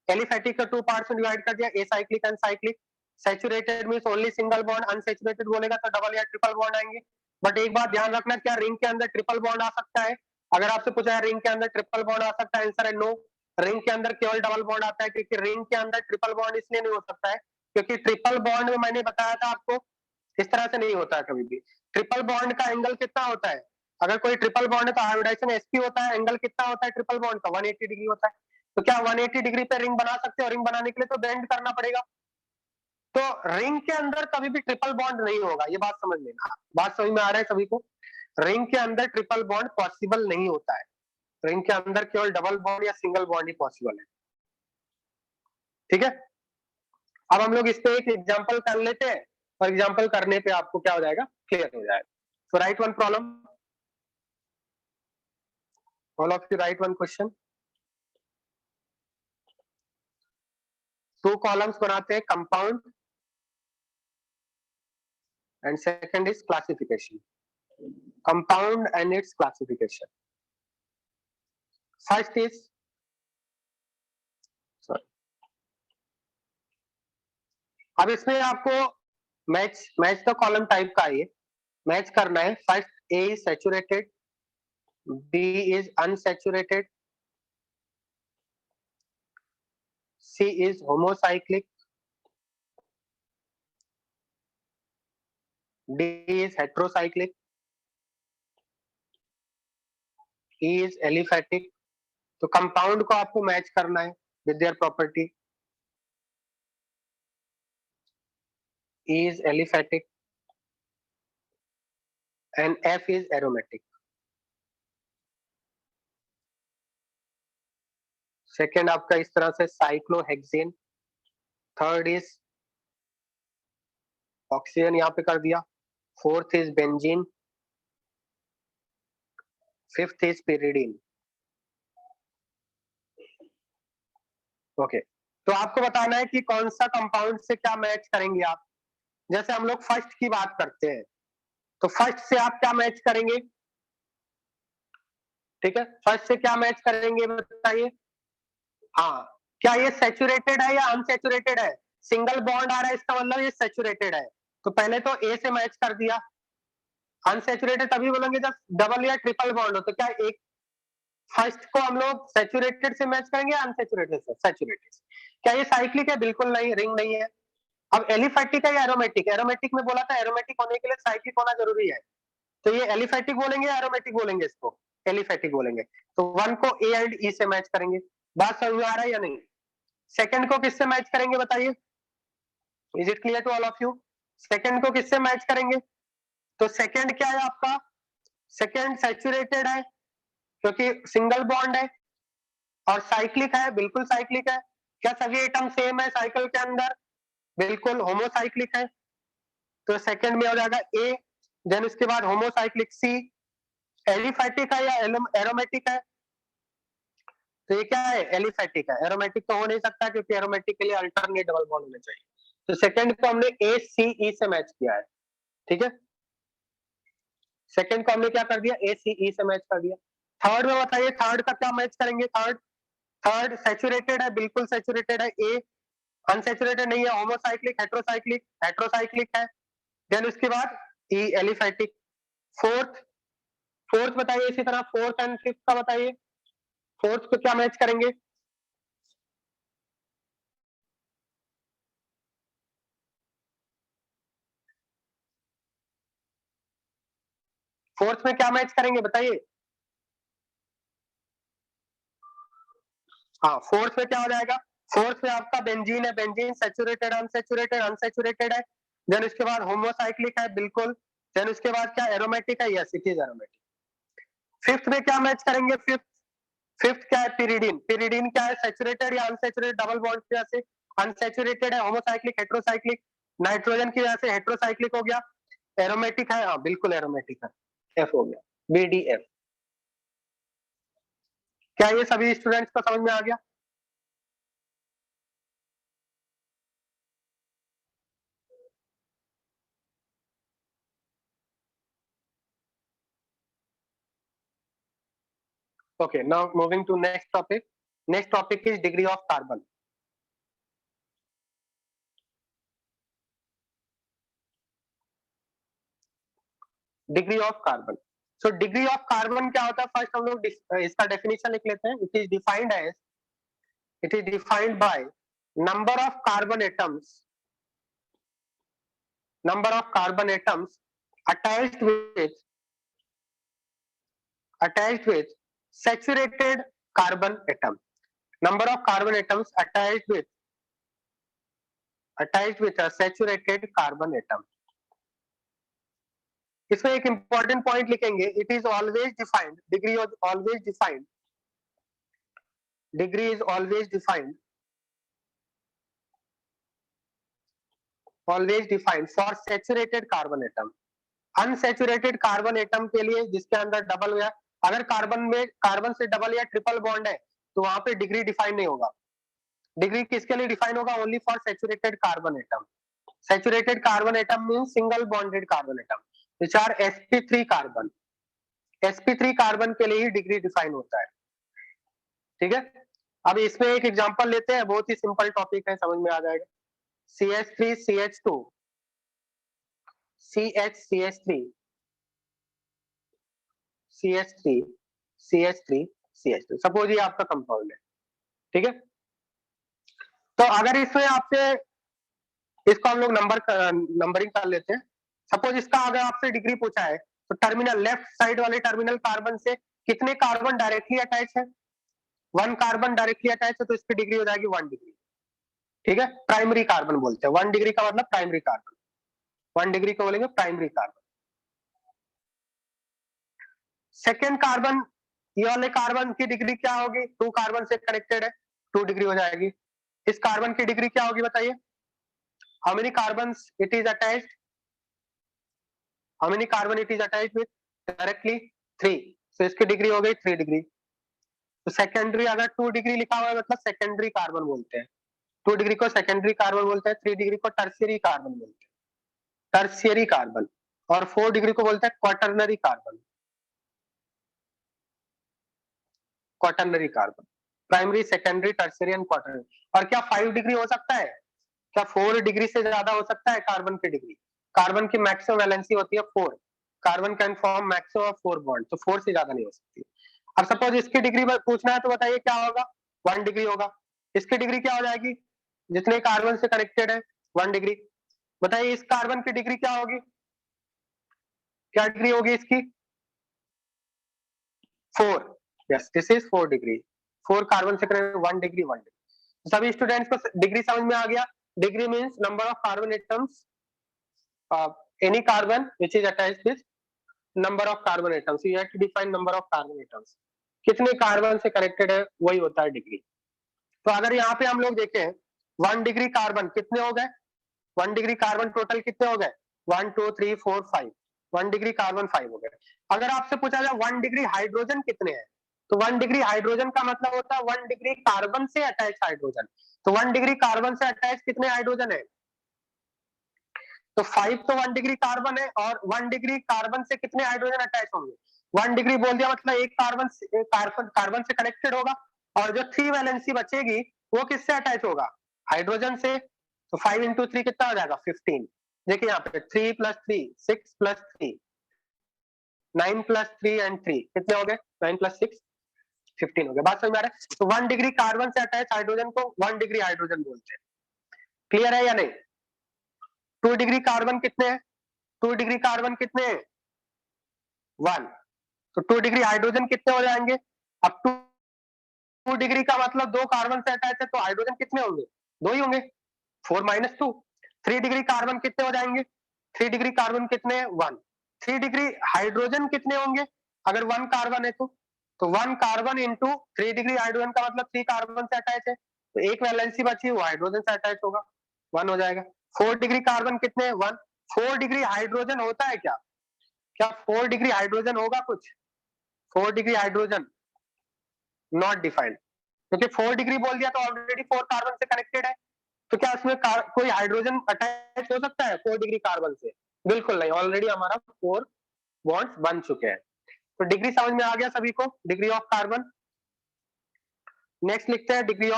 [SPEAKER 1] एलिफैटिक का टू पार्ट्स में डिवाइड कर दिया, acyclic and cyclic. Saturated means only single bond, unsaturated बोलेगा तो डबल या ट्रिपल बॉन्ड आएंगे। बट एक बात ध्यान रखना, क्या रिंग के अंदर ट्रिपल बॉन्ड आ सकता है? अगर आपसे पूछा है रिंग के अंदर ट्रिपल बॉन्ड आ सकता है, आंसर है नो। रिंग के अंदर केवल डबल बॉन्ड आता है, क्योंकि रिंग के अंदर ट्रिपल बॉन्ड इसलिए नहीं हो सकता है क्योंकि ट्रिपल बॉन्ड में मैंने बताया था आपको इस तरह से नहीं होता है कभी भी। ट्रिपल बॉन्ड का एंगल कितना होता है? अगर कोई ट्रिपल बॉन्ड है तो हाइब्रिडाइजेशन sp होता है, एंगल कितना होता है ट्रिपल बॉन्ड का? 180 डिग्री होता है। तो क्या 180 डिग्री पे रिंग बना सकते हो? रिंग बनाने के लिए तो बेंड करना पड़ेगा। तो रिंग के अंदर कभी भी ट्रिपल बॉन्ड नहीं होगा, ये बात समझ लेना। बात समझ में आ रहा है सभी को? रिंग के अंदर ट्रिपल बॉन्ड पॉसिबल नहीं होता है, रिंग के अंदर केवल डबल बॉन्ड या सिंगल बॉन्ड ही पॉसिबल है। ठीक है, अब हम लोग इस पे एक एग्जांपल कर लेते हैं और एग्जांपल करने पे आपको क्या हो जाएगा? क्लियर हो जाएगा। So write one problem, all of you write one question. 2 columns बनाते हैं compound and second is classification. Compound and its classification. First is अब इसमें आपको मैच द कॉलम टाइप का ये मैच करना है. First A is saturated, B is unsaturated, C is homocyclic, D is heterocyclic, E is aliphatic. तो compound को आपको मैच करना है with their property. E is aliphatic and F is aromatic. Second आपका इस तरह से साइक्लोहेक्सेन. थर्ड इज ऑक्सीजन यहाँ पे कर दिया. Fourth is benzene. Fifth is pyridine. Okay, तो आपको बताना है कि कौन सा कंपाउंड से क्या मैच करेंगे आप. जैसे हम लोग फर्स्ट की बात करते हैं, तो फर्स्ट से आप क्या मैच करेंगे. ठीक है, फर्स्ट से क्या मैच करेंगे बताइए. हाँ, क्या ये सैचुरेटेड है या अनसैचुरेटेड है. सिंगल बॉन्ड आ रहा है इसका मतलब ये सैचुरेटेड है. तो पहले तो ए से मैच कर दिया. अनसैचुरेटेड तभी बोलेंगे जब डबल या ट्रिपल बॉन्ड हो. तो क्या एक फर्स्ट को हम लोग सैचुरेटेड से मैच करेंगे अनसैचुरेटेड से. सैचुरेटेड. क्या ये साइक्लिक है. बिल्कुल नहीं, रिंग नहीं है. अब एलिफैटिक है या एरोमेटिक. एरोमेटिक में बोला था एरोमेटिक होने के लिए साइक्लिक होना जरूरी है. तो ये एलिफैटिक बोलेंगे या एरोमेटिक बोलेंगे. इसको एलिफैटिक बोलेंगे. तो वन को ए एंड ई से मैच करेंगे. बात समझ में आ रहा है या नहीं. सेकंड को किससे मैच करेंगे बताइए. Is it clear to all of you. Second को किससे मैच करेंगे. तो सेकंड क्या है आपका. सेकंड सैचुरेटेड है क्योंकि सिंगल बॉन्ड है और साइक्लिक है. बिल्कुल साइक्लिक है. क्या सभी एटम सेम है साइकिल के अंदर. बिल्कुल होमोसाइक्लिक है. तो सेकंड में हो जाएगा ए. देन उसके बाद होमोसाइक्लिक सी. एलिफैटिक है या एरोमेटिक है. तो ये क्या है. एलिफैटिक है. एरोमेटिक तो हो नहीं सकता क्योंकि एरोमेटिक के लिए अल्टरनेट डबल बॉन्ड होने चाहिए. तो सेकंड को हमने ए सी ई से मैच किया है. ठीक है, सेकंड को हमने क्या कर दिया. ए सी ई से मैच कर दिया. थर्ड में बताइए थर्ड का क्या मैच करेंगे. थर्ड सैचुरेटेड है. बिल्कुल सैचुरेटेड है. ए. अनसैचुरेटेड नहीं है. Homocyclic, heterocyclic. हेट्रोसाइक्लिक है. देन उसके बाद ई एलिफैटिक. फोर्थ फोर्थ बताइए इसी तरह. फोर्थ एंड फिफ्थ का बताइए. फोर्थ को क्या मैच करेंगे. फोर्थ में क्या मैच करेंगे बताइए. हाँ, फोर्थ में क्या हो जाएगा. फोर्थ में आपका बेंजीन है. Benzene saturated unsaturated. अनसैचुरेटेड है. देन उसके बाद होमोसाइक्लिक है. बिल्कुल. देन उसके बाद क्या एरोमेटिक है. Yes it is aromatic. Fifth में क्या मैच करेंगे. फिफ्थ क्या है. पिरिडीन. पिरिडीन क्या है. सैचुरेटेड या अनसैचुरेटेड. डबल बॉन्ड की वजह से अनसैचुरेटेड है. Homocyclic, heterocyclic. नाइट्रोजन की वजह से हेट्रोसाइक्लिक हो गया. एरोमेटिक है. हाँ बिल्कुल एरोमेटिक है. एफ हो गया. बीडीएफ. क्या ये सभी स्टूडेंट्स को समझ में आ गया. Okay, now moving to next topic. Next topic is degree of carbon. Degree of carbon. So degree of carbon क्या होता है. फर्स्ट हम लोग इसका डेफिनेशन लिख लेते हैं. It is defined by number of carbon atoms attached with saturated carbon atom. Number of carbon atoms attached with a saturated carbon atom. इसमें एक इंपॉर्टेंट पॉइंट लिखेंगे. It is always defined. Degree is always defined. Degree is always defined. Always defined for saturated carbon atom. Unsaturated carbon atom के लिए जिसके अंदर double या अगर carbon से डबल या ट्रिपल बॉन्ड है तो वहां पे डिग्री डिफाइन नहीं होगा. डिग्री किसके लिए डिफाइन होगा? Only for saturated carbon atom. Saturated carbon atom means single bonded carbon atom which are sp3 carbon. sp3 carbon के लिए ही डिग्री डिफाइन होता है. ठीक है, अब इसमें एक एग्जांपल लेते हैं, बहुत ही सिंपल टॉपिक है, समझ में आ जाएगा. CH3 CH2 CH CH3 CH3 CH3 CH2 suppose ये आपका कंपाउंड है. ठीक है, तो अगर इसमें आपसे इसको हम लोग नंबरिंग कर लेते हैं. सपोज इसका अगर आपसे डिग्री पूछा है तो टर्मिनल लेफ्ट साइड वाले टर्मिनल कार्बन से कितने कार्बन डायरेक्टली अटैच है? 1 कार्बन डायरेक्टली अटैच है तो इसकी डिग्री हो जाएगी 1 डिग्री. ठीक है, प्राइमरी कार्बन बोलते हैं. 1 डिग्री का मतलब प्राइमरी कार्बन. 1 डिग्री को बोलेंगे प्राइमरी कार्बन. सेकेंड कार्बन, ये वाले कार्बन की डिग्री क्या होगी? 2 कार्बन से कनेक्टेड है, 2 डिग्री हो जाएगी. इस कार्बन की डिग्री क्या होगी बताइए? How many carbons it is attached? How many carbon it is attached with? Directly 3. तो इसकी डिग्री हो गई 3 डिग्री. तो सेकेंडरी अगर 2 डिग्री लिखा हुआ है मतलब सेकेंडरी कार्बन बोलते हैं. 2 डिग्री को सेकेंडरी कार्बन बोलते हैं, 3 डिग्री को टर्शियरी कार्बन बोलते हैं, टर्शियरी कार्बन. और 4 डिग्री को बोलते हैं quaternary carbon. Quaternary carbon, primary, secondary, tertiary and quaternary. और क्या 5 डिग्री हो सकता है? क्या 4 डिग्री से ज्यादा हो सकता है कार्बन की डिग्री? कार्बन की मैक्सिमम वैलेंसी होती है 4. Carbon can form maximum of 4 bond, तो 4 से ज्यादा नहीं हो सकती. अब सपोज इसकी डिग्री पूछना है तो बताइए क्या होगा? 1 डिग्री होगा. इसकी डिग्री क्या हो जाएगी? जितने कार्बन से कनेक्टेड है 1 डिग्री. बताइए इस कार्बन की डिग्री क्या होगी? क्या डिग्री होगी इसकी? 4. Yes, this is 4 degree. 4 carbon से कनेक्टेड 1 डिग्री 1 डिग्री. सभी स्टूडेंट्स को डिग्री समझ में आ गया? Degree means number of carbon atoms, any carbon which is attached with number of carbon atoms. So you have to define number of carbon atoms. कितने carbon से connected है वही होता है डिग्री. तो अगर यहाँ पे हम लोग देखें 1 डिग्री कार्बन कितने हो गए? 1 डिग्री कार्बन टोटल कितने हो गए? 1 2 3 4 5. 1 डिग्री कार्बन 5 हो गए. अगर आपसे पूछा जाए 1 डिग्री हाइड्रोजन कितने हैं, तो 1 डिग्री हाइड्रोजन का मतलब होता है 1 डिग्री कार्बन से अटैच हाइड्रोजन. तो 1 डिग्री कार्बन से अटैच कितने हाइड्रोजन है? तो 5 तो 1 डिग्री कार्बन है, और 1 डिग्री कार्बन से कितने हाइड्रोजन अटैच होंगे? 1 डिग्री बोल दिया मतलब एक कार्बन से कनेक्टेड होगा, और जो 3 वैलेंसी बचेगी वो किससे अटैच होगा? हाइड्रोजन से. तो 5 इंटू 3 कितना हो जाएगा? 15. देखिए यहाँ पे 3 प्लस 3 6 प्लस 3 9 प्लस 3 एंड 3 कितने हो गए? 9 प्लस 6 15 हो गए. बात समझ में आ रहा है? तो 1 डिग्री कार्बन से अटैच हाइड्रोजन को 1 डिग्री हाइड्रोजन बोलते हैं. क्लियर है या नहीं? 2 डिग्री कार्बन कितने हैं? 2 डिग्री कार्बन कितने हैं? 1. तो 2 डिग्री हाइड्रोजन कितने हो जाएंगे? अब 2 डिग्री का मतलब 2 कार्बन से अटैच है तो हाइड्रोजन कितने होंगे? 2 ही होंगे. 4 माइनस 2. 3 डिग्री कार्बन कितने हो जाएंगे? 3 डिग्री कार्बन कितने हैं? 1. 3 डिग्री हाइड्रोजन कितने होंगे अगर 1 कार्बन है तो 1 कार्बन इंटू 3 डिग्री हाइड्रोजन का मतलब 3 कार्बन से अटैच है, तो एक वैलेंसी बची वो हाइड्रोजन से अटैच होगा, 1 हो जाएगा. 4 डिग्री कार्बन कितने? 1. 4 डिग्री हाइड्रोजन होता है क्या? क्या 4 डिग्री हाइड्रोजन होगा कुछ? 4 डिग्री हाइड्रोजन नॉट डिफाइंड, क्योंकि 4 डिग्री बोल दिया तो ऑलरेडी 4 कार्बन से कनेक्टेड है. तो क्या इसमें कोई हाइड्रोजन अटैच हो सकता है 4 डिग्री कार्बन से? बिल्कुल नहीं, ऑलरेडी हमारा 4 बॉन्ड्स बन चुके हैं. तो डिग्री समझ में आ गया सभी को, डिग्री ऑफ कार्बन. नेक्स्ट लिखते हैं degree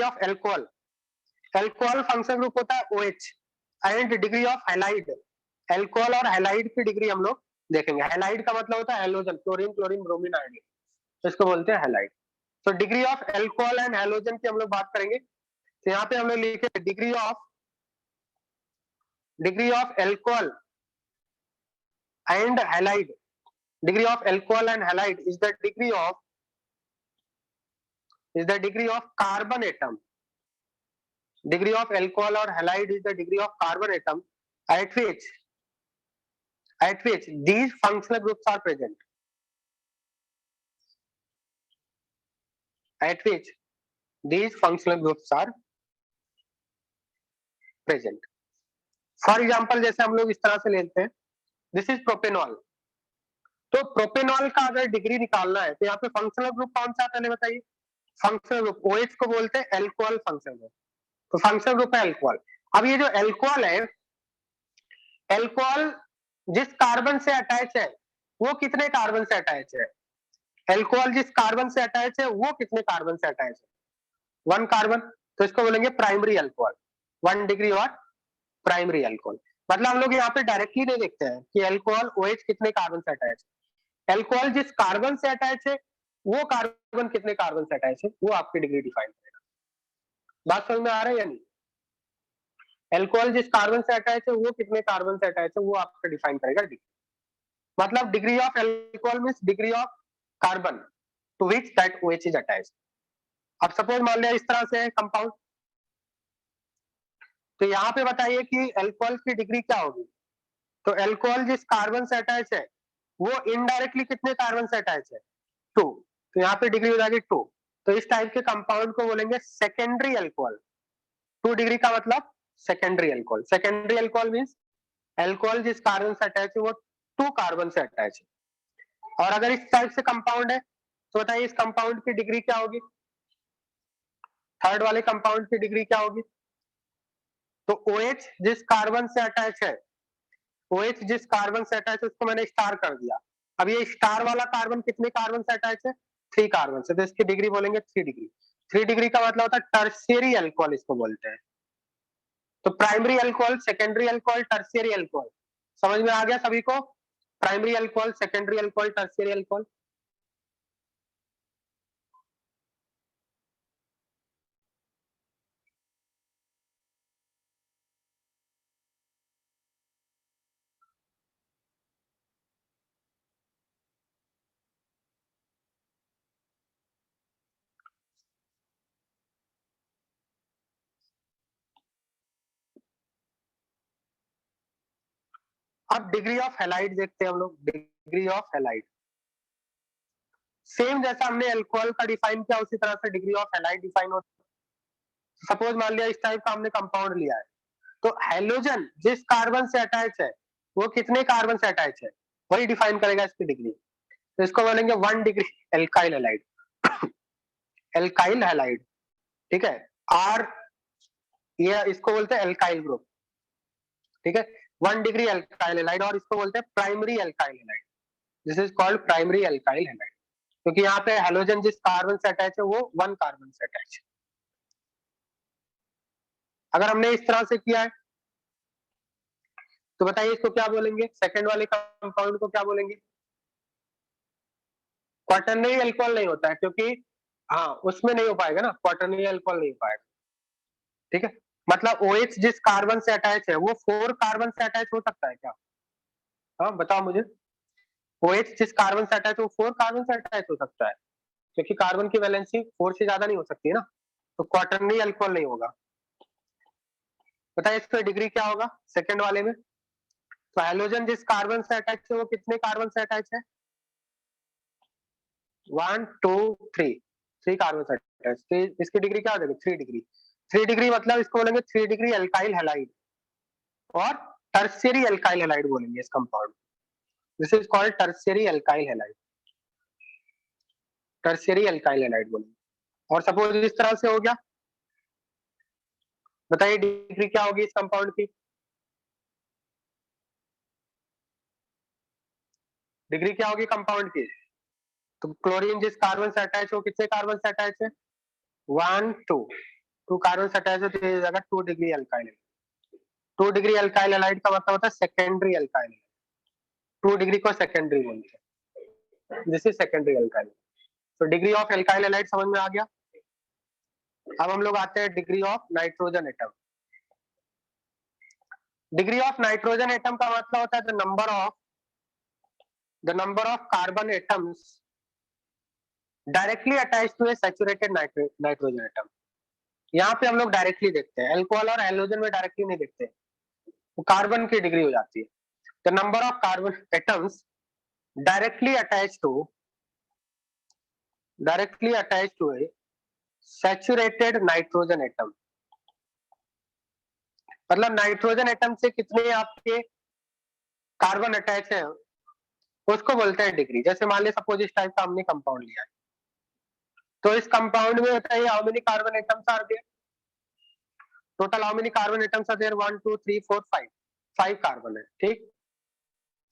[SPEAKER 1] of alcohol. Alcohol function group होता है OH. And degree of halide, alcohol और हैलाइड की डिग्री हम लोग देखेंगे. हैलाइड का मतलब होता है halogen, chlorine chlorine bromine iodine, तो इसको बोलते हैं हैलाइड. तो degree of alcohol and halogen की हम लोग बात करेंगे. तो यहाँ पे हम लोग लिखे degree of alcohol and halide. Degree of alcohol and halide is the degree of carbon atom. Degree of alcohol or halide is the degree of carbon atom at which these functional groups are present. At which these functional groups are present. For example, जैसे हम लोग इस तरह से लेते हैं, this is propanol. तो propanol का अगर डिग्री निकालना है तो यहाँ पे फंक्शनल ग्रुप कौन सा है पहले बताइए? फंक्शनल ग्रुप, OH को बोलते हैं एल्कोहल फंक्शनल ग्रुप, तो फंक्शनल ग्रुप है एल्कोहल। अब ये जो एल्कोहल है, एल्कोहल जिस कार्बन से अटैच है वो कितने कार्बन से अटैच है, एल्कोहल जिस कार्बन से अटैच है वो कितने कार्बन से अटैच है, 1 कार्बन, तो इसको बोलेंगे प्राइमरी अल्कोहल, 1 डिग्री और प्राइमरी अल्कोहल। मतलब हम लोग यहाँ पे डायरेक्टली नहीं देखते हैं कि अल्कोहल OH कितने कार्बन से अटैच है, एल्कोहल जिस कार्बन से अटैच है वो कार्बन कितने कार्बन से अटैच है वो आपकी डिग्री डिफाइन करेगा। बात समझ में आ रहा है या नहीं? एल्कोहल जिस कार्बन से अटैच है वो कितने कार्बन से अटैच है वो आपका डिफाइन करेगा डिग्री। मतलब degree of alcohol means degree of carbon to which that OH is attached. अब सपोज मान लिया इस तरह से है कंपाउंड, तो यहाँ पे बताइए कि एल्कोहल की डिग्री क्या होगी, तो एल्कोहल जिस कार्बन से अटैच है वो इनडायरेक्टली कितने कार्बन से अटैच है, 2, तो यहाँ पे डिग्री हो जाएगी 2। तो इस टाइप के कंपाउंड को बोलेंगे सेकेंडरी अल्कोहल। 2 डिग्री का मतलब secondary alcohol. Secondary alcohol means alcohol जिस कार्बन से अटैच है वो 2 कार्बन से अटैच है। और अगर इस टाइप से कंपाउंड है तो बताइए इस कंपाउंड की डिग्री क्या होगी, थर्ड वाले कंपाउंड की डिग्री क्या होगी, तो OH जिस कार्बन से अटैच है, OH जिस कार्बन से अटैच है उसको मैंने स्टार कर दिया। अब ये स्टार वाला कार्बन कितने कार्बन से अटैच है, 3 कार्बन से, तो इसकी डिग्री बोलेंगे 3 डिग्री। 3 डिग्री का मतलब होता है टर्शियरी अल्कोहल इसको बोलते हैं। तो primary alcohol, secondary alcohol, tertiary alcohol, समझ में आ गया सभी को? Primary alcohol, secondary alcohol, tertiary alcohol. अब डिग्री ऑफ हैलाइड देखते हैं हम लोग, डिग्री ऑफ हैलाइड। सेम जैसा हमने अल्कोहल का डिफाइन किया उसी तरह से डिग्री ऑफ हैलाइड डिफाइन होता है। सपोज मान लिया इस टाइप का हमने कंपाउंड लिया है, तो हैलोजन जिस कार्बन से अटैच है वो कितने कार्बन से अटैच है वही डिफाइन करेगा इसकी डिग्री। तो इसको बोलेंगे 1 degree alkyl halide, alkyl halide, ठीक है। आर, ये इसको बोलते हैं एल्काइल ग्रुप, ठीक है। 1 डिग्री एल्काइल हैलाइड, और इसको बोलते हैं primary alkyl halide, this is called primary alkyl halide, क्योंकि यहाँ पे हैलोजन जिस कार्बन से अटैच है वो 1 कार्बन से अटैच है। अगर हमने इस तरह से किया है तो बताइए इसको क्या बोलेंगे, सेकंड वाले कंपाउंड को क्या बोलेंगे? क्वाटरनरी अल्कोहल नहीं होता है, क्योंकि हाँ उसमें नहीं हो पाएगा ना, क्वाटरनरी अल्कोहल नहीं हो पाएगा, ठीक है। मतलब OH जिस कार्बन से अटैच है वो 4 कार्बन से अटैच हो सकता है क्या? हाँ बताओ मुझे, OH जिस कार्बन से अटैच है वो 4 कार्बन से अटैच हो सकता है, क्योंकि कार्बन की वैलेंसी 4 से ज्यादा नहीं हो सकती है ना, तो क्वाटरनरी अल्कोहल नहीं होगा। बताइए इसका डिग्री क्या होगा सेकंड वाले में? तो हैलोजन जिस कार्बन से अटैच है वो कितने कार्बन से अटैच है, 1 2 3, 3 कार्बन से अटैच, तो इसकी डिग्री क्या हो जाएगी, 3 डिग्री। 3 डिग्री मतलब इसको बोलेंगे 3 डिग्री एल्काइल हैलाइड, और टर्शियरी एल्काइल हैलाइड बोलेंगे इस compound, this is called tertiary alkyl halide, tertiary alkyl halide बोलेंगे। और सपोज इस तरह से हो गया, बताइए डिग्री क्या होगी इस कंपाउंड की, डिग्री क्या होगी कंपाउंड की? तो क्लोरीन जिस कार्बन से अटैच हो कितने कार्बन से अटैच है, 1 2, 2 कार्बन से अटैच है, तो ये जगह 2 degree alkyl, 2 degree alkyl halide का मतलब होता है सेकेंडरी अल्काइल, 2 डिग्री को सेकेंडरी बोलते हैं, दिस इज सेकेंडरी अल्काइल। तो डिग्री ऑफ एल्काइल हैलाइड समझ में आ गया। अब हम लोग आते हैं degree of nitrogen atom. Degree of nitrogen atom का मतलब होता है the number of carbon atoms directly attach to a saturated nitrogen atom. यहाँ पे हम लोग डायरेक्टली देखते हैं, अल्कोहल और हैलोजन में डायरेक्टली नहीं देखते, वो कार्बन की डिग्री हो जाती है। The number of carbon atoms directly attach to a saturated nitrogen atom, मतलब नाइट्रोजन एटम से कितने आपके कार्बन अटैच है उसको बोलते हैं डिग्री। जैसे मान लिया सपोज इस टाइप का हमने कंपाउंड लिया है, तो इस कंपाउंड में बताइए how many carbon atoms are there, total how many carbon atoms are there, 1 2 3 4 5, 5 carbon है, ठीक,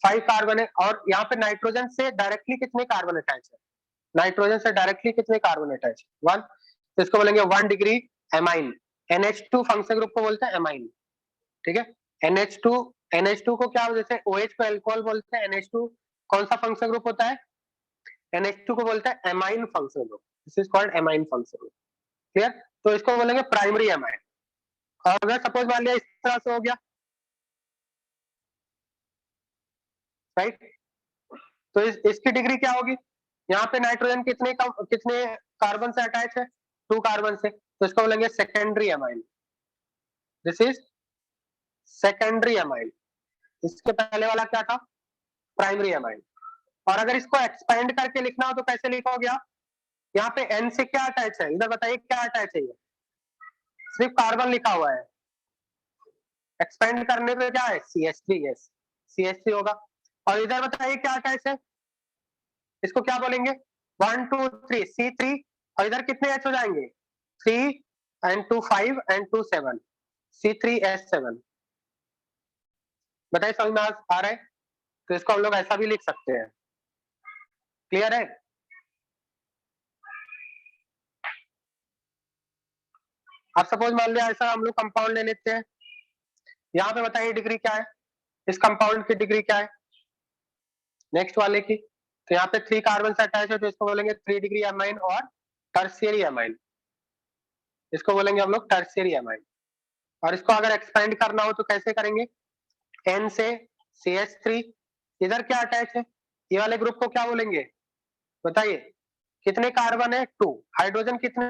[SPEAKER 1] 5 कार्बन है। और यहाँ पे नाइट्रोजन से डायरेक्टली कितने कार्बन अटैच है, नाइट्रोजन से डायरेक्टली कितने कार्बन अटैच है, 1, तो इसको बोलेंगे 1 degree amine. NH2 function group को बोलते हैं एमाइन, ठीक है। NH2, NH2 को क्या, जैसे OH को अल्कोहल बोलते हैं, NH2 कौन सा फंक्शन ग्रुप होता है, NH2 को बोलते हैं amine function group, this is called amine function group, clear. तो इसको बोलेंगे प्राइमरी एमाइन। और अगर सपोज मान लिया इस तरह से हो गया, राइट, तो इसकी डिग्री क्या होगी, यहाँ पे नाइट्रोजन कितने कार्बन से अटैच है, 2 कार्बन से, तो इसको बोलेंगे secondary amine, this is secondary amine. इसके पहले वाला क्या था, प्राइमरी एमाइन। और अगर इसको एक्सपेंड करके लिखना हो तो कैसे लिखोगे आप, यहाँ पे N से क्या अटैच है, इधर बताइए क्या अटैच है, ये सिर्फ कार्बन लिखा हुआ है, एक्सपेंड करने पे क्या है, CH3, यस, CH3 होगा। और इधर बताइए क्या अटैच है, इसको क्या बोलेंगे, 1 2 3 C3, और इधर कितने H हो जाएंगे, 3 एंड 2 5 एंड 2 7, C3H7। बताइए समझ में आ रहा है, तो इसको हम लोग ऐसा भी लिख सकते हैं, क्लियर है। अब सपोज मान लिया ऐसा हम लोग कंपाउंड ले लेते हैं, यहाँ पे बताइए डिग्री क्या है, इस कंपाउंड की डिग्री क्या है, नेक्स्ट वाले की, तो यहाँ पे 3 कार्बन से अटैच है, तो इसको बोलेंगे 3 डिग्री एमाइन और टर्शियरी एमाइन, इसको बोलेंगे हम लोग टर्शियरी एमाइन। और इसको अगर एक्सपेंड करना हो तो कैसे करेंगे, N से CH3, इधर क्या अटैच है, ये वाले ग्रुप को क्या बोलेंगे, बताइए कितने कार्बन है, 2, हाइड्रोजन कितने,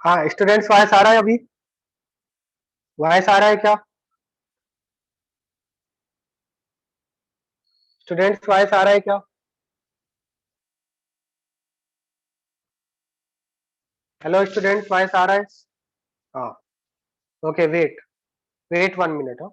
[SPEAKER 1] हाँ स्टूडेंट्स वॉइस आ रहा है, अभी वॉइस आ रहा है क्या, स्टूडेंट्स वॉइस आ रहा है क्या, हेलो स्टूडेंट्स वॉइस आ रहा है, हाँ, ओके वेट, वेट 1 मिनट, हाँ।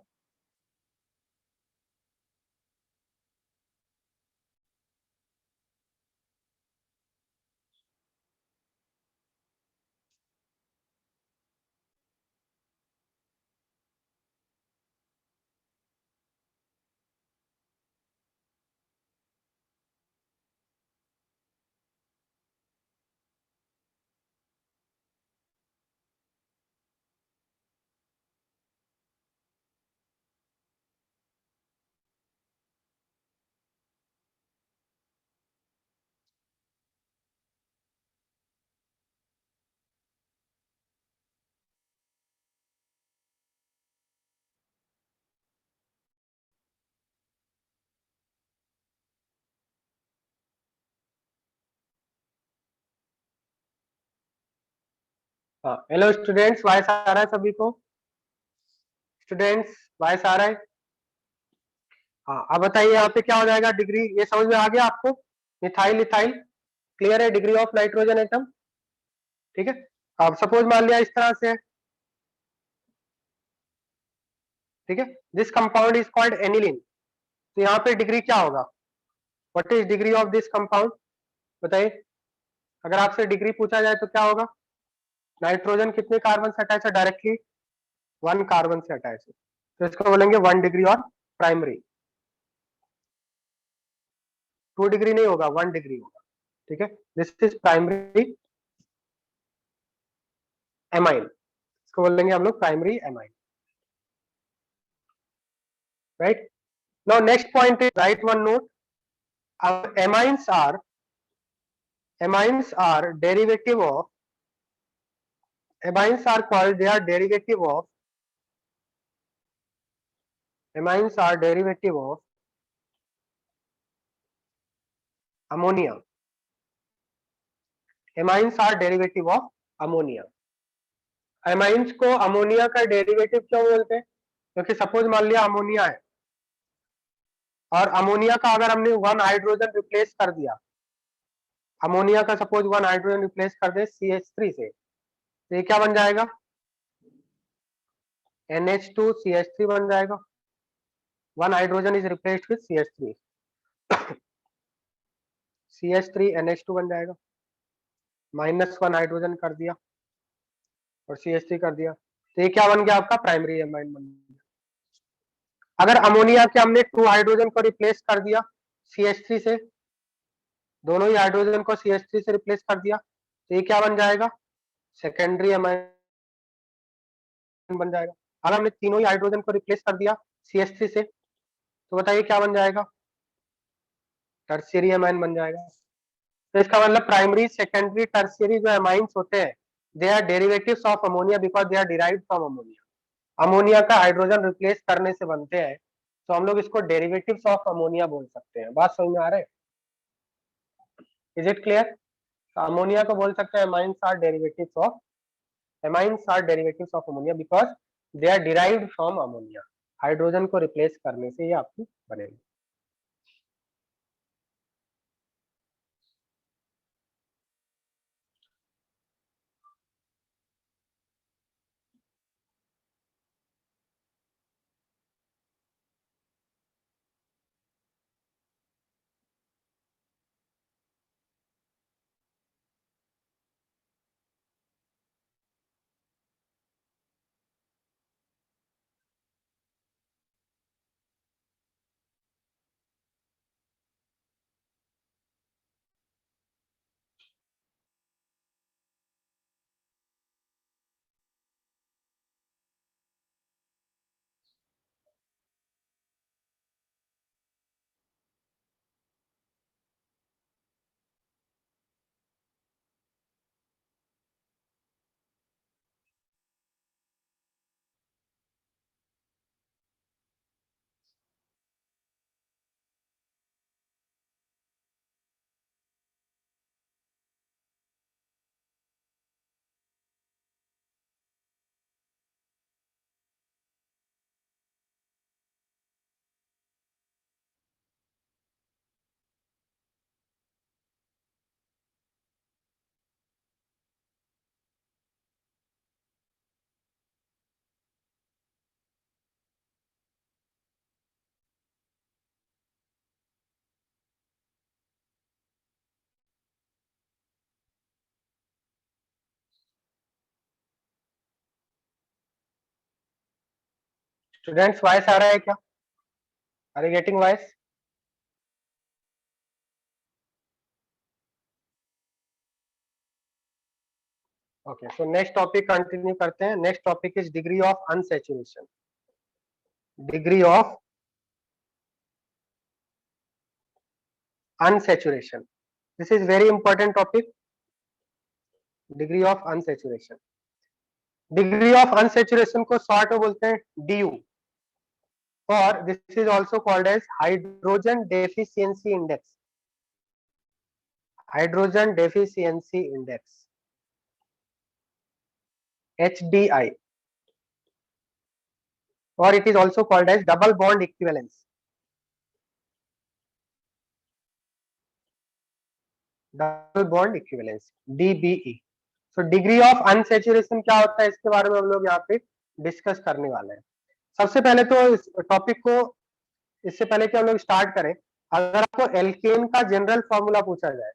[SPEAKER 1] हाँ, हेलो स्टूडेंट्स, वॉइस आ रहा है सभी को? स्टूडेंट्स, वॉइस आ रहा है? हाँ, अब बताइए यहाँ पे क्या हो जाएगा? डिग्री ये समझ में आ गया आपको? मिथाइल इथाइल क्लियर है? डिग्री ऑफ नाइट्रोजन एटम, ठीक है। अब सपोज मान लिया इस तरह से है, ठीक है। This compound is called aniline, तो यहाँ पे डिग्री क्या होगा? What is degree of this compound? बताइए, अगर आपसे डिग्री पूछा जाए तो क्या होगा? नाइट्रोजन कितने कार्बन से अटैच है डायरेक्टली? 1 कार्बन से अटैच है, तो इसको बोलेंगे 1 डिग्री और प्राइमरी। 2 डिग्री नहीं होगा, 1 डिग्री होगा, ठीक है। दिस इज प्राइमरी एमाइन, इसको बोलेंगे हम लोग primary amine, right. Now next point is write one note. Amines are derivative of, amines are called, they are derivative of, amines are derivative of ammonia, amines are derivative of ammonia। amines को ammonia का derivative क्यों बोलते हैं? क्योंकि suppose मान लिया ammonia है, और अमोनिया का अगर हमने 1 हाइड्रोजन रिप्लेस कर दिया, अमोनिया का सपोज 1 हाइड्रोजन रिप्लेस कर दे CH3 से, तो ये क्या बन जाएगा? NH2CH3 बन जाएगा। 1 hydrogen is replaced with CH3, CH3 NH2 बन जाएगा। -1 हाइड्रोजन कर दिया और CH3 कर दिया, तो ये क्या बन गया आपका? प्राइमरी एमाइन बन गया। अगर अमोनिया के हमने 2 हाइड्रोजन को रिप्लेस कर दिया CH3 से, दोनों ही हाइड्रोजन को CH3 से रिप्लेस कर दिया, तो ये क्या बन जाएगा? सेकेंडरी एमाइन बन जाएगा। अगर हमने तीनों ही हाइड्रोजन को रिप्लेस कर दिया CH3 से, तो बताइए क्या बन जाएगा? टर्शियरी एमाइन बन जाएगा। तो इसका मतलब प्राइमरी, सेकेंडरी, टर्शियरी जो एमाइंस होते हैं, they are derivatives of ammonia because they are derived from ammonia. Ammonia का हाइड्रोजन रिप्लेस करने से बनते हैं, तो हम लोग इसको डेरिवेटिव्स ऑफ अमोनिया बोल सकते हैं। बात समझ में आ रहा है? Is it clear? अमोनिया को बोल सकते हैं amines are derivatives of, amines are derivatives of ammonia because they are derived from ammonia. Hydrogen को रिप्लेस करने से ये आपकी बनेगी। स्टूडेंट्स, वॉइस आ रहा है क्या? Are you getting voice? Okay, so next topic continue करते हैं। Next topic is degree of unsaturation. Degree of unsaturation, this is very important topic, degree of unsaturation। Degree of unsaturation को short में बोलते हैं DU, और this is also called as hydrogen deficiency index. Hydrogen deficiency index, HDI, or it is also called as double bond equivalence. Double bond equivalence, DBE. So degree of unsaturation क्या होता है, इसके बारे में हम लोग यहाँ पे डिस्कस करने वाले हैं. सबसे पहले तो इस टॉपिक को, इससे पहले कि हम लोग स्टार्ट करें, अगर आपको एल्केन का जनरल फॉर्मूला पूछा जाए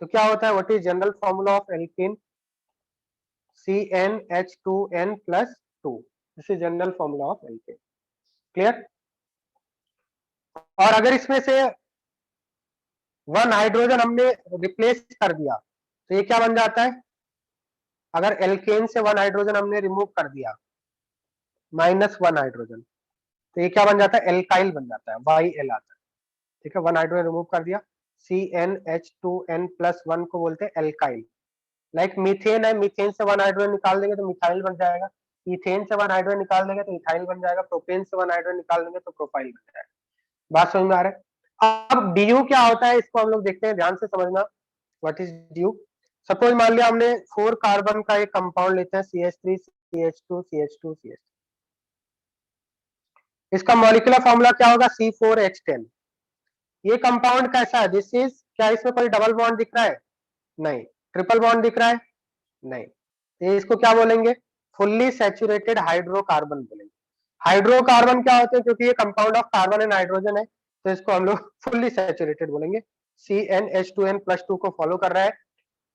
[SPEAKER 1] तो क्या होता है, what is general formula of alkene? CnH2n+2. This is general formula of alkene. Clear? और अगर इसमें से वन हाइड्रोजन हमने रिप्लेस कर दिया तो ये क्या बन जाता है? अगर एल्केन से वन हाइड्रोजन हमने रिमूव कर दिया, -1 हाइड्रोजन, तो ये क्या बन जाता है? एल्काइल बन जाता है, YL आता है. ठीक है, वन हाइड्रोजन रिमूव कर दिया, CnH2n+1 को बोलते हैं एल्काइल. लाइक मीथेन है, मीथेन से वन हाइड्रोजन निकाल देंगे तो मिथाइल बन जाएगा. इथेन से वन हाइड्रोजन निकाल देंगे तो इथाइल बन जाएगा. प्रोपेन से वन हाइड्रोजन निकाल देंगे तो प्रोपाइल बन जाएगा. बात समझ में आ रहा है? अब DU क्या होता है इसको हम लोग देखते हैं, ध्यान से समझना. What is DU? सपोज मान लिया हमने 4 कार्बन का एक कंपाउंड लेते हैं, CH3 CH2 CH2 CH2. इसका मॉलिक्यूलर फॉर्मूला क्या होगा? C4H10. ये कंपाउंड कैसा है? दिस इज, क्या इसमें कोई डबल बॉन्ड दिख रहा है? नहीं. ट्रिपल बॉन्ड दिख रहा है? नहीं. ये इसको क्या बोलेंगे? फुल्ली सैचुरेटेड हाइड्रोकार्बन बोलेंगे. हाइड्रोकार्बन क्या होते हैं? क्योंकि ये compound of carbon and hydrogen है तो इसको हम लोग फुल्ली सैचुरेटेड बोलेंगे. CnH2n+2 को फॉलो कर रहा है.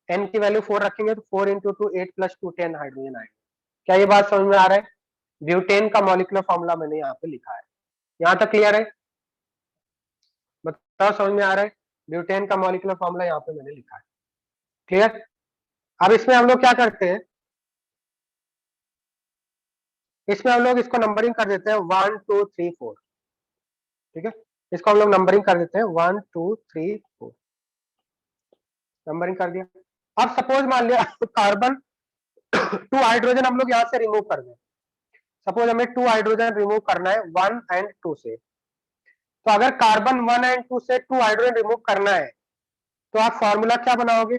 [SPEAKER 1] n की वैल्यू 4 रखेंगे तो 4 × 2 8 + 2 10 हाइड्रोजन आएगा. क्या ये बात समझ में आ रहा है? ब्यूटेन का मॉलिक्यूलर फॉर्मूला मैंने यहाँ पे लिखा है. यहाँ तक क्लियर है? बताओ, समझ में आ रहा है? ब्यूटेन का मॉलिक्यूलर फॉर्मूला यहाँ पे मैंने लिखा है. क्लियर? अब इसमें हम लोग क्या करते हैं, इसमें हम लोग इसको नंबरिंग कर देते हैं 1 2 3 4. ठीक है, इसको हम लोग नंबरिंग कर देते हैं 1 2 3 4. नंबरिंग कर दिया. अब सपोज मान लिया कार्बन 2 हाइड्रोजन हम लोग यहाँ से रिमूव कर दें. सपोज हमें 2 हाइड्रोजन रिमूव करना है 1 और 2 से. तो अगर कार्बन 1 और 2 से 2 हाइड्रोजन रिमूव करना है तो आप फॉर्मूला क्या बनाओगे?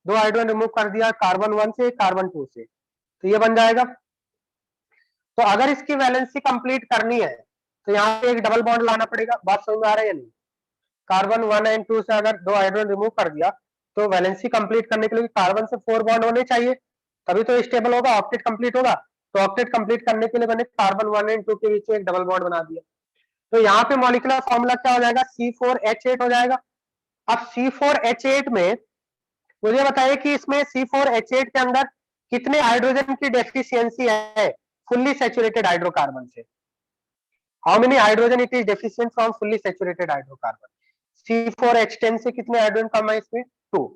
[SPEAKER 1] 2 हाइड्रोजन रिमूव कर दिया कार्बन 1 से, कार्बन 2 से, तो ये बन जाएगा. तो अगर इसकी वैलेंसी कंप्लीट करनी है तो यहाँ पे एक डबल बॉन्ड लाना पड़ेगा. बात समझ में आ रहा है या नहीं? कार्बन 1 और 2 से अगर 2 हाइड्रोजन रिमूव कर दिया तो वैलेंसी कंप्लीट करने के लिए कार्बन से 4 बॉन्ड होने चाहिए, तभी तो स्टेबल होगा, ऑक्टेट कंप्लीट होगा. तो ऑक्टेट कंप्लीट करने के लिए मैंने कार्बन 1 और 2 के बीच में एक डबल बॉन्ड बना दिया. तो यहाँ पे मॉलिक्यूलर फॉर्मूला क्या हो जाएगा? C4H8 हो जाएगा. अब C4H8 में मुझे बताइए कि इसमें C4H8 के अंदर कितने हाइड्रोजन की डेफिशिएंसी है फुल्ली सैचुरेटेड हाइड्रोकार्बन से? How many hydrogen it is deficient from fully saturated hydrocarbon? C4H10 से कितने हाइड्रोजन कम है इसमें? 2.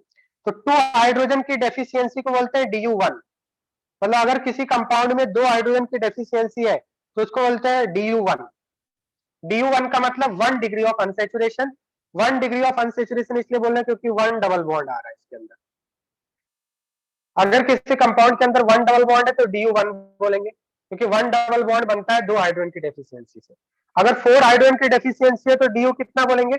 [SPEAKER 1] तो 2 हाइड्रोजन की डेफिशिएंसी को बोलते हैं DU1. मतलब अगर किसी कंपाउंड में 2 हाइड्रोजन की डेफिशिएंसी है तो उसको बोलते हैं DU1. DU1 का मतलब 1 degree of unsaturation. 1 degree of unsaturation इसलिए बोल रहे हैं क्योंकि 1 डबल बॉन्ड आ रहा है इसके अंदर. अगर किसी कंपाउंड के अंदर 1 डबल बॉन्ड है तो DU1 बोलेंगे, क्योंकि 1 डबल बॉन्ड बनता है 2 हाइड्रोजन की डेफिशिएंसी से. अगर 4 हाइड्रोजन की डेफिशिएंसी है तो DU कितना बोलेंगे?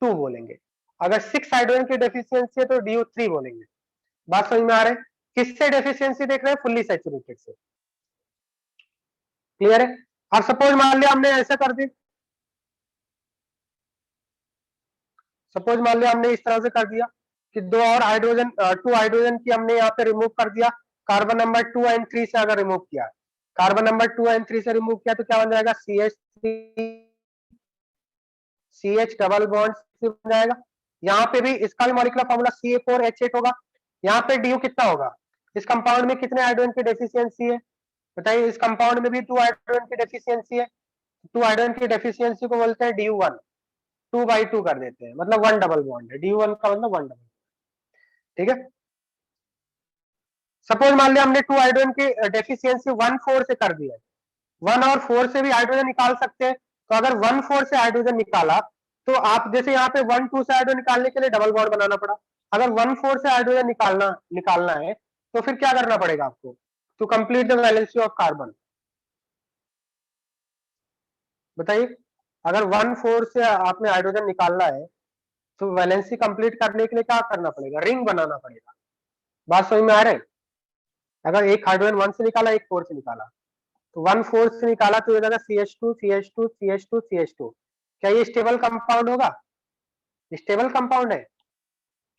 [SPEAKER 1] 2 बोलेंगे. अगर 6 हाइड्रोजन की डेफिशिएंसी है तो DU3 बोलेंगे. बात समझ में आ रहा है? किससे डेफिशिएंसी देख रहे हैं? फुल्ली सैचुरेटेड से. क्लियर है? अब सपोज मान लिया हमने ऐसा कर दी, सपोज मान लिया हमने इस तरह से कर दिया कि 2 और हाइड्रोजन 2 हाइड्रोजन की हमने यहाँ पे रिमूव कर दिया. कार्बन नंबर 2 और 3 से अगर रिमूव किया, कार्बन नंबर 2 और 3 से रिमूव किया तो क्या बन जाएगा? CH डबल बॉन्ड बन जाएगा. यहाँ पे भी इसका भी मॉलिक्यूलर फॉर्मूला CA4H8 होगा. यहाँ पे DU कितना होगा? इस कंपाउंड में कितने हाइड्रोजन की डेफिशिएंसी है बताइए? इस कंपाउंड में भी 2 हाइड्रोजन की डेफिशिएंसी है. 2 हाइड्रोजन की डेफिशिएंसी को बोलते हैं DU1. 2/2 कर देते हैं, मतलब 1 डबल बॉन्ड है. DU1 का मतलब 1 डबल. ठीक है. सपोज मान लिया हमने 2 हाइड्रोजन की डेफिशिएंसी 1/4 से कर दी है. 1 और 4 से भी हाइड्रोजन निकाल सकते हैं. तो अगर 1/4 से हाइड्रोजन निकाला तो आप जैसे यहाँ पे 1/2 से हाइड्रोजन निकालने के लिए डबल बॉन्ड बनाना पड़ा. अगर 1/4 से हाइड्रोजन निकालना है तो फिर क्या करना पड़ेगा आपको? To complete the valency of carbon. बताइए, अगर 1/4 से आपने हाइड्रोजन निकालना है तो वैलेंसी कंप्लीट करने के लिए क्या करना पड़ेगा? रिंग बनाना पड़ेगा. बात समझ में आ रहा है? अगर एक हाइड्रोजन 1 से निकाला, एक 4 से निकाला, तो 1 4 से निकाला तो ये जाएगा CH2 CH2 CH2 CH2। क्या ये स्टेबल कंपाउंड होगा? स्टेबल कंपाउंड है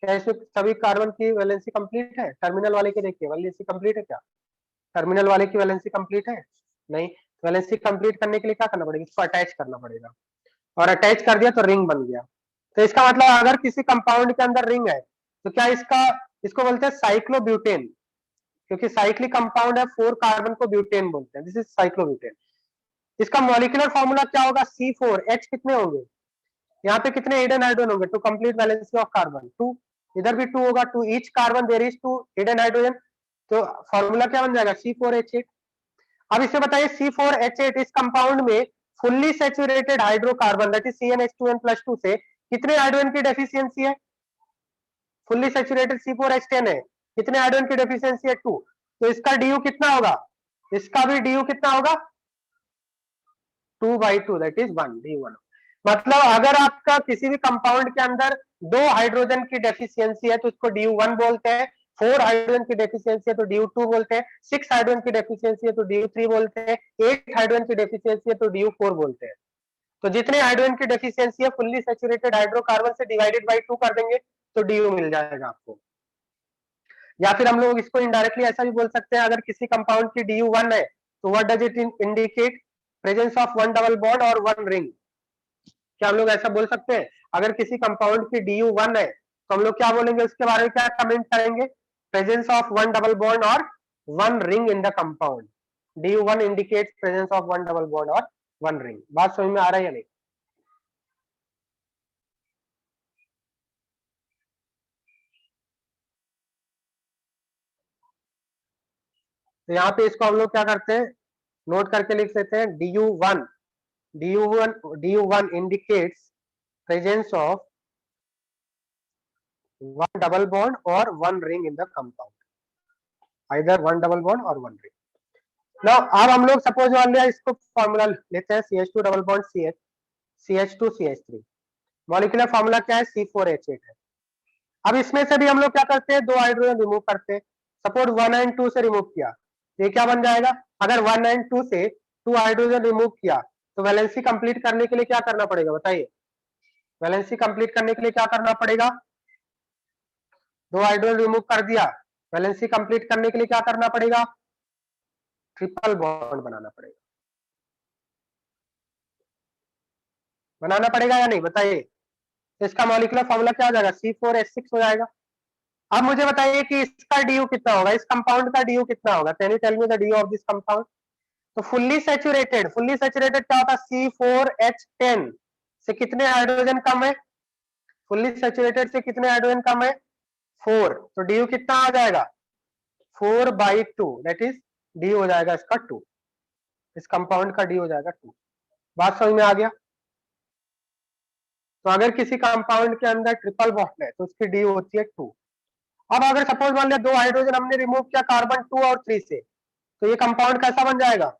[SPEAKER 1] क्या? इसमें सभी कार्बन की वैलेंसी कंप्लीट है? टर्मिनल वाले की देखिए वैलेंसी कंप्लीट है क्या? टर्मिनल वाले की वैलेंसी कंप्लीट है? नहीं। वैलेंसी कंप्लीट करने के लिए क्या करना पड़ेगा? इसको अटैच करना पड़ेगा, और अटैच कर दिया तो रिंग बन गया। तो इसका मतलब अगर किसी कंपाउंड के अंदर रिंग है तो क्या इसको बोलते हैं साइक्लोब्यूटेन, क्योंकि साइक्लिक कंपाउंड है, 4 कार्बन को ब्यूटेन बोलते हैं, दिस इज साइक्लोब्यूटेन। इसका मॉलिक्यूलर फॉर्मूला क्या होगा? C4H कितने होंगे? यहाँ पे कितने हिडन हाइड्रोजन होंगे to complete valency of carbon? 2। इधर भी 2 होगा, to each carbon there is 2 hidden hydrogen. तो फॉर्मूला क्या बन जाएगा? C4H8। अब इसे बताइए C4H8 इस कंपाउंड में fully saturated hydrocarbon that is CnH2n+2 से कितने हाइड्रोजन की डेफिशिएंसी है? फुल्ली सैचुरेटेड C4H10 है, कितने हाइड्रोजन की डेफिशिएंसी है? 2। तो इसका DU कितना होगा? इसका भी DU कितना होगा? 2/2 दैट इज 1 DU1। मतलब अगर आपका किसी भी कंपाउंड के अंदर 2 हाइड्रोजन की डेफिशिएंसी है तो इसको DU1 बोलते हैं, 4 हाइड्रोजन की डेफिशिएंसी है तो DU2 बोलते हैं, 6 हाइड्रोजन की डेफिशिएंसी है तो DU3 बोलते हैं, 8 हाइड्रोजन की डेफिशिएंसी है तो DU4 बोलते हैं। तो जितने हाइड्रोजन की डेफिशिएंसी है फुल्ली सैचुरेटेड हाइड्रोकार्बन से डिवाइडेड बाय 2 कर देंगे तो DU मिल जाएगा आपको। या फिर हम लोग इसको इनडायरेक्टली ऐसा भी बोल सकते हैं, अगर किसी कंपाउंड की DU1 है तो what does it indicate? Presence of 1 double bond और 1 रिंग। क्या हम लोग ऐसा बोल सकते हैं? अगर किसी कंपाउंड की DU1 है तो हम लोग क्या बोलेंगे? उसके बारे में क्या कमेंट करेंगे? प्रेजेंस ऑफ 1 डबल बॉन्ड और 1 ring in the compound. DU1 indicates presence of 1 double bond और 1 रिंग। बात समझ में आ रहा है या नहीं? तो यहाँ पे इसको हम लोग क्या करते हैं? नोट करके लिख लेते हैं DU1। DU1 indicates presence of 1 double bond or 1 ring in the compound, either 1 double bond or 1 ring. Now अब हम लोग सपोज मान लिया इसको फॉर्मूला लेते हैं CH2 double bond CH, CH2 CH3। Molecular formula क्या है? C4H8 है। अब इसमें से भी हम लोग क्या करते हैं? 2 हाइड्रोजन रिमूव करते हैं। सपोज 1 एंड 2 से रिमूव किया, ये क्या बन जाएगा? अगर 1 एंड 2 से 2 हाइड्रोजन रिमूव किया तो वैलेंसी कंप्लीट करने के लिए क्या करना पड़ेगा? बताइए। वैलेंसी कंप्लीट करने के लिए क्या करना पड़ेगा? 2 हाइड्रोजन रिमूव कर दिया, वैलेंसी कंप्लीट करने के लिए क्या करना पड़ेगा? ट्रिपल बॉन्ड बनाना पड़ेगा। बनाना पड़ेगा या नहीं? बताइए। इसका मॉलिक्यूलर फॉर्मूला क्या हो जाएगा? C4H6 हो जाएगा। अब मुझे बताइए कि इसका DU कितना होगा? इस कंपाउंड का DU कितना होगा? Can you tell me the DU of this compound? तो फुल्ली सैचुरेटेड क्या होता है? C4H10 से कितने हाइड्रोजन कम है? फुल्ली सैचुरेटेड से कितने हाइड्रोजन कम है? 4। तो DU कितना आ जाएगा? 4/2 दैट इज DU हो जाएगा इसका 2। इस कंपाउंड का DU हो जाएगा 2। बात समझ में आ गया? तो अगर किसी कंपाउंड के अंदर ट्रिपल बॉन्ड है तो उसकी DU होती है 2। अब अगर सपोज मान लिया 2 हाइड्रोजन हमने रिमूव किया कार्बन 2 और 3 से, तो ये कंपाउंड कैसा बन जाएगा?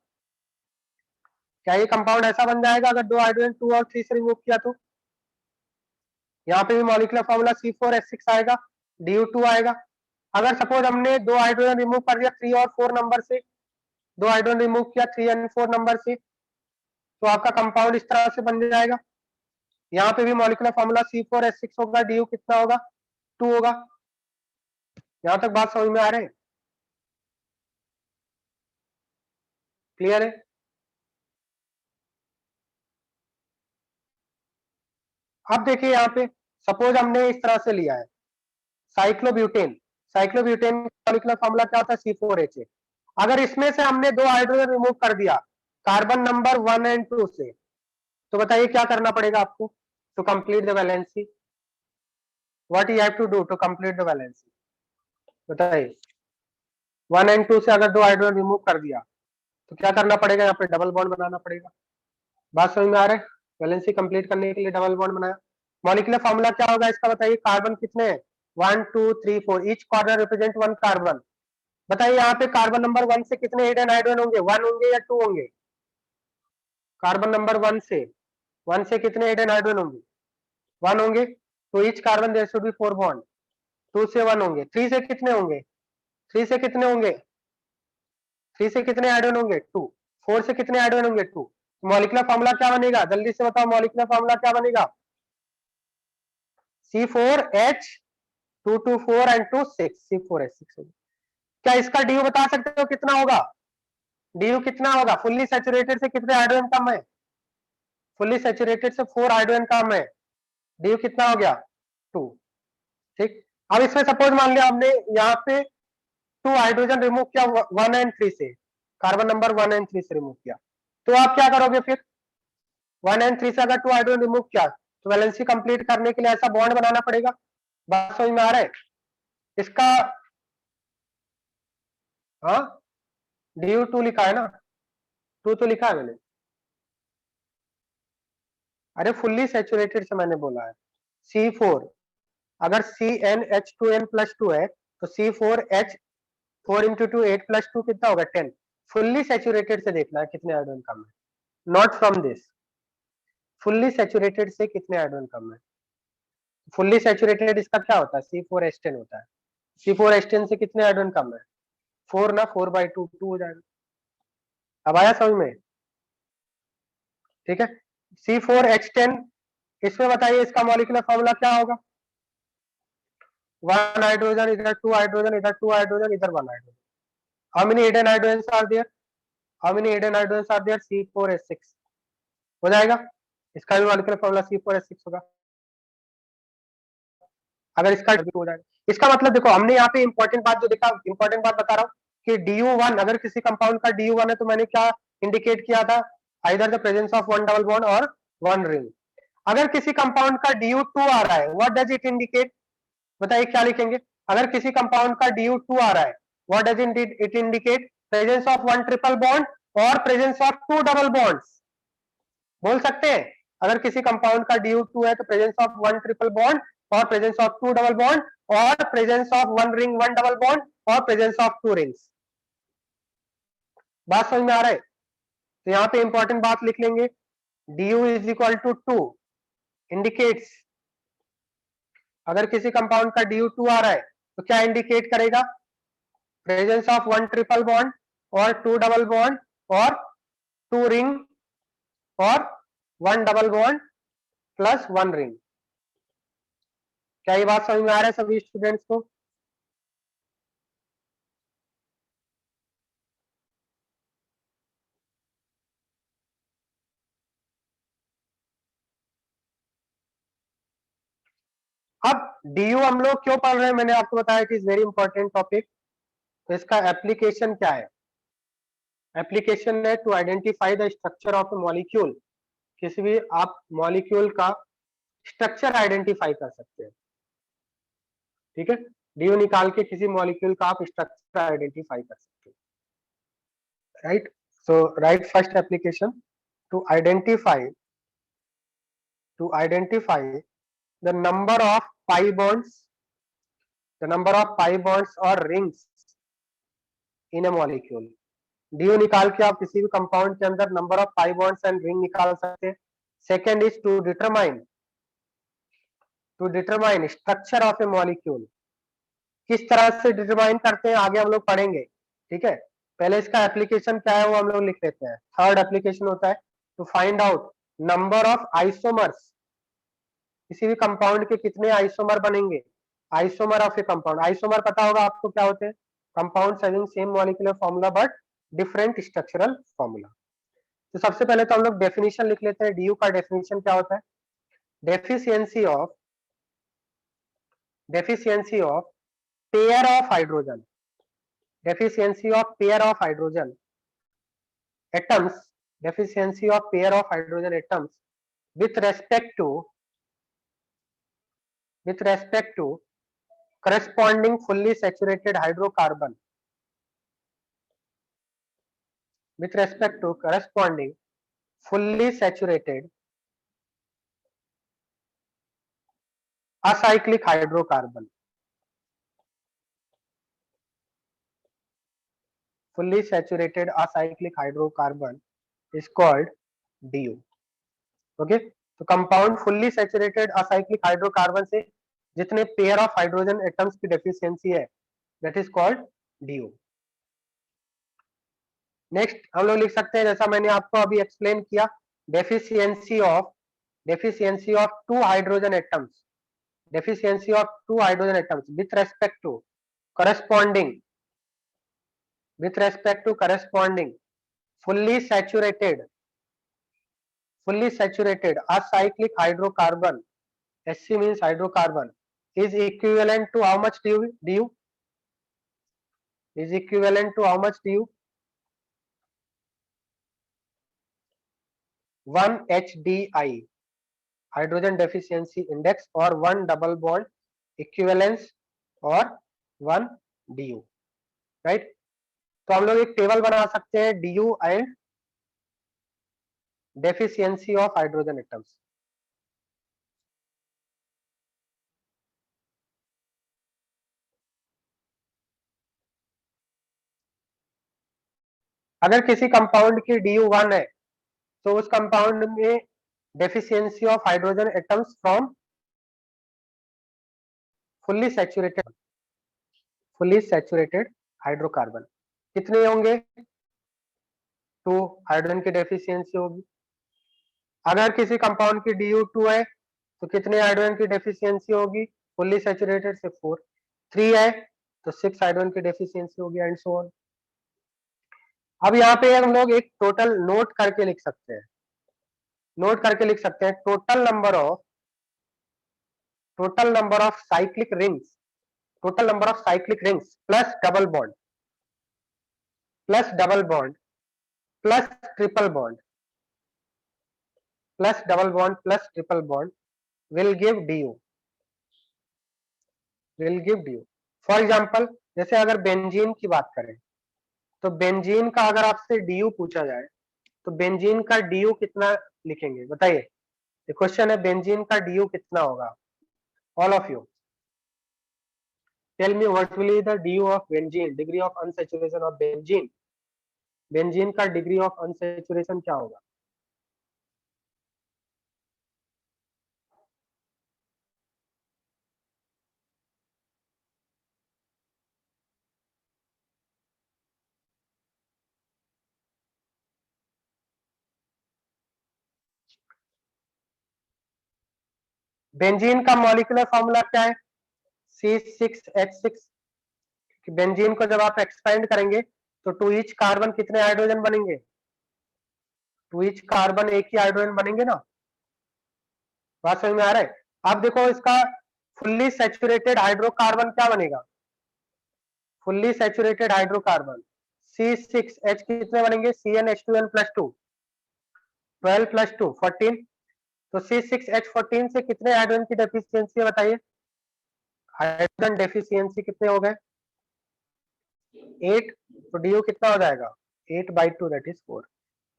[SPEAKER 1] क्या ये कंपाउंड ऐसा बन जाएगा अगर 2 हाइड्रोजन 2 और 3 से रिमूव किया तो? यहाँ पे भी मॉलिक्यूलर फॉर्मूला C4H6 आएगा, DU2 आएगा। अगर सपोज हमने 2 हाइड्रोजन रिमूव कर दिया 3 और 4 नंबर से, 2 हाइड्रोजन रिमूव किया 3 एंड 4 नंबर से, तो आपका कंपाउंड इस तरह से बन जाएगा। यहाँ पे भी मॉलिक्यूलर फॉर्मूला C4H6 होगा, DU कितना होगा? 2 होगा। यहाँ तक बात समझ में आ रहे हैं? क्लियर है? अब देखिए यहाँ पे सपोज हमने इस तरह से लिया है साइक्लोब्यूटेन। साइक्लोब्यूटेन मॉलिक्यूलर फॉर्मूला क्या होता है? C4H8। अगर इसमें से हमने 2 हाइड्रोजन रिमूव कर दिया कार्बन नंबर 1 एंड 2 से, तो बताइए क्या करना पड़ेगा आपको to complete the valency? What you have to do to complete the valency? बताइए। 1 एंड 2 से अगर 2 हाइड्रोजन रिमूव कर दिया तो क्या करना पड़ेगा? यहाँ पे डबल बॉन्ड बनाना पड़ेगा। बात समझ में आ रहा है? वैलेंसी कंप्लीट करने के लिए डबल बॉन्ड बनाया। मॉलिक्यूलर फॉर्मूला क्या होगा इसका? बताइए। कार्बन कितने हैं? 1 2 3 4, ईच कॉर्नर रिप्रेजेंट 1 कार्बन। बताइए यहाँ पे कार्बन नंबर 1 से कितने हिडन हाइड्रोजन होंगे? 1 होंगे या 2 होंगे? कार्बन नंबर 1 से कितने हिडन हाइड्रोजन होंगे? 1 होंगे। तो each carbon there should be 4 bond. 2 से 1 होंगे। 3 से कितने होंगे? 3 से कितने होंगे? 3 से कितने आयोडीन होंगे 2, 4 से कितने आयोडीन होंगे 2, मॉलिक्यूलर फॉर्मूला क्या बनेगा, जल्दी से बताओ मॉलिक्यूलर फॉर्मूला क्या बनेगा, C4H224 एंड 2 6, C4H6। क्या इसका डी बता सकते हो कितना होगा, डी कितना होगा, फुल्ली सैचुरेटेड से कितने हाइड्रोजन कम है, फुल्ली सैचुरेटेड से 4 हाइड्रोजन कम है, डी कितना हो गया 2। ठीक, अब इसमें सपोज मान लिया हमने यहाँ पे 2 हाइड्रोजन रिमूव किया 1 एंड 3 से, कार्बन नंबर 1 एंड 3 से रिमूव किया, तो आप क्या करोगे फिर 1 एंड 3 से अगर 2 हाइड्रोजन रिमूव किया तो वैलेंसी कंप्लीट करने के लिए ऐसा बॉन्ड बनाना पड़ेगा, बात समझ में आ रहा है इसका, हाँ DU2 लिखा है ना, 2 तो लिखा है मैंने, अरे फुल्ली सैचुरेटेड से मैंने बोला है C4, अगर CnH2n+2 है तो C4H 4 इंटू 2 8 + 2 कितना होगा 10, फुल्ली सैचुरेटेड से देखना है कितने आयोडीन कम है, not from this, fully saturated से कितने आयोडीन कम है, फुल्ली सैचुरेटेड इसका क्या होता है C4H10 होता है, C4H10 से कितने आयोडीन कम है 4 ना, 4/2 2 हो जाएगा, अब आया समझ में, ठीक है। C4H10 इसमें बताइए इसका मॉलिक्यूलर फॉर्मूला क्या होगा, 1 हाइड्रोजन इधर 2 हाइड्रोजन इधर 2 हाइड्रोजन इधर 1 hydrogen, how many hidden hydrogen are there, how many hidden hydrogen are there C4H6 हो जाएगा, इसका भी मॉलिक्यूलर फॉर्मूला C4H6 होगा, अगर इसका हो जाएगा, इसका मतलब देखो हमने यहाँ पे इंपॉर्टेंट बात जो देखा, इंपॉर्टेंट बात बता रहा हूँ कि DU1 अगर किसी कंपाउंड का DU1 है तो मैंने क्या इंडिकेट किया था, either the presence of 1 double bond और 1 रिंग, अगर किसी कंपाउंड का DU2 आ रहा है व्हाट डज इट इंडिकेट, बताइए क्या लिखेंगे, अगर किसी कंपाउंड का DU2 आ रहा है what does it indicate, presence of 1 triple bond और प्रेजेंस ऑफ 2 डबल बॉन्ड्स, बोल सकते हैं अगर किसी कंपाउंड का DU2 है तो प्रेजेंस ऑफ 1 ट्रिपल बॉन्ड और प्रेजेंस ऑफ 2 डबल बॉन्ड और presence of 1 ring 1 double bond और प्रेजेंस ऑफ 2 रिंग्स, बात समझ में आ रहा है, तो यहाँ पे इंपॉर्टेंट बात लिख लेंगे, Du is equal to 2 indicates, अगर किसी कंपाउंड का DU2 आ रहा है तो क्या इंडिकेट करेगा, प्रेजेंस ऑफ 1 ट्रिपल बॉन्ड और 2 डबल बॉन्ड और 2 रिंग और 1 डबल बॉन्ड प्लस 1 रिंग, क्या ये बात समझ में आ रहा है सभी स्टूडेंट्स को, अब DU हम लोग क्यों पढ़ रहे हैं, मैंने आपको बताया कि इज वेरी इंपॉर्टेंट टॉपिक, तो इसका एप्लीकेशन क्या है, एप्लीकेशन है to identify the structure of a molecule, किसी भी आप मॉलिक्यूल का स्ट्रक्चर आइडेंटिफाई कर सकते हैं, ठीक है, DU निकाल के किसी मॉलिक्यूल का आप स्ट्रक्चर आइडेंटिफाई कर सकते हैं, right, so right first application to identify the number of pi bonds, the number of pi bonds or rings in a molecule, DU निकाल के आप किसी भी कंपाउंड के अंदर number of pi bonds and ring निकाल सकते हैं, second is to determine structure of a molecule, किस तरह से डिटरमाइन करते हैं आगे हम लोग पढ़ेंगे, ठीक है, पहले इसका एप्लीकेशन क्या है वो हम लोग लिख लेते हैं, थर्ड एप्लीकेशन होता है to find out number of isomers, किसी भी कंपाउंड के कितने आइसोमर बनेंगे, isomer of a compound, isomer पता होगा आपको क्या होते हैं, compounds having same molecular formula but different structural formula, तो सबसे पहले तो हम लोग डेफिनेशन लिख लेते हैं, DU का डेफिनेशन क्या होता है, deficiency of pair of hydrogen, deficiency of pair of hydrogen atoms, deficiency of pair of hydrogen atoms with respect to corresponding fully saturated hydrocarbon, with respect to corresponding fully saturated acyclic hydrocarbon, fully saturated acyclic hydrocarbon is called DU, okay, तो compound fully saturated acyclic hydrocarbon से जितने pair of hydrogen atoms की deficiency है that is called DU, next हम लोग लिख सकते हैं, जैसा मैंने आपको अभी एक्सप्लेन किया, deficiency of two hydrogen atoms, deficiency of two hydrogen atoms with respect to corresponding fully saturated acyclic hydrocarbon, Sc means hydrocarbon, is equivalent to how much du is equivalent to how much du 1 HDI, hydrogen deficiency index, or 1 double bond equivalence, or 1 du, right? तो हम लोग एक table बना सकते हैं du and deficiency of hydrogen atoms. अगर किसी compound की du 1 है तो उस कंपाउंड में deficiency of hydrogen atoms from fully saturated hydrocarbon कितने होंगे? 2 हाइड्रोजन की डेफिशिएंसी होगी। अगर किसी कंपाउंड की du 2 है तो कितने हाइड्रोजन की डेफिशिएंसी होगी? फुल्ली सैचुरेटेड से 4। 3 है तो 6 हाइड्रोजन की डेफिशिएंसी होगी, एंड सो ऑन। अब यहाँ पे हम लोग एक टोटल नोट करके लिख सकते हैं, total number of cyclic rings plus double bond plus triple bond will give du। For example, जैसे अगर बेंजीन की बात करें तो बेंजीन का अगर आपसे du पूछा जाए तो बेंजीन का du कितना लिखेंगे बताइए? क्वेश्चन है बेंजीन का du कितना होगा? All of you tell me what will be the du of benzene, degree of unsaturation of benzene. Benzene का डिग्री ऑफ अनसैचुरेशन क्या होगा? बेंजीन का मॉलिक्यूलर फॉर्मूला क्या है? C6H6। बेंजीन को जब आप एक्सपेंड करेंगे तो टू ईच कार्बन कितने हाइड्रोजन बनेंगे? टू ईच कार्बन एक ही हाइड्रोजन बनेंगे ना? बात समझ में आ रहा है? आप देखो इसका फुल्ली सैचुरेटेड हाइड्रोकार्बन क्या बनेगा? फुल्ली सैचुरेटेड हाइड्रोकार्बन C6H कितने बनेंगे? CnH2n plus 2, 12 plus 2 14। तो C6H14 से कितने हाइड्रोजन की डेफिशिएंसी है बताइए? हाइड्रोजन डेफिशिएंसी कितने हो गए? 8। तो डी कितना हो जाएगा? 8/2 दैट इज 4।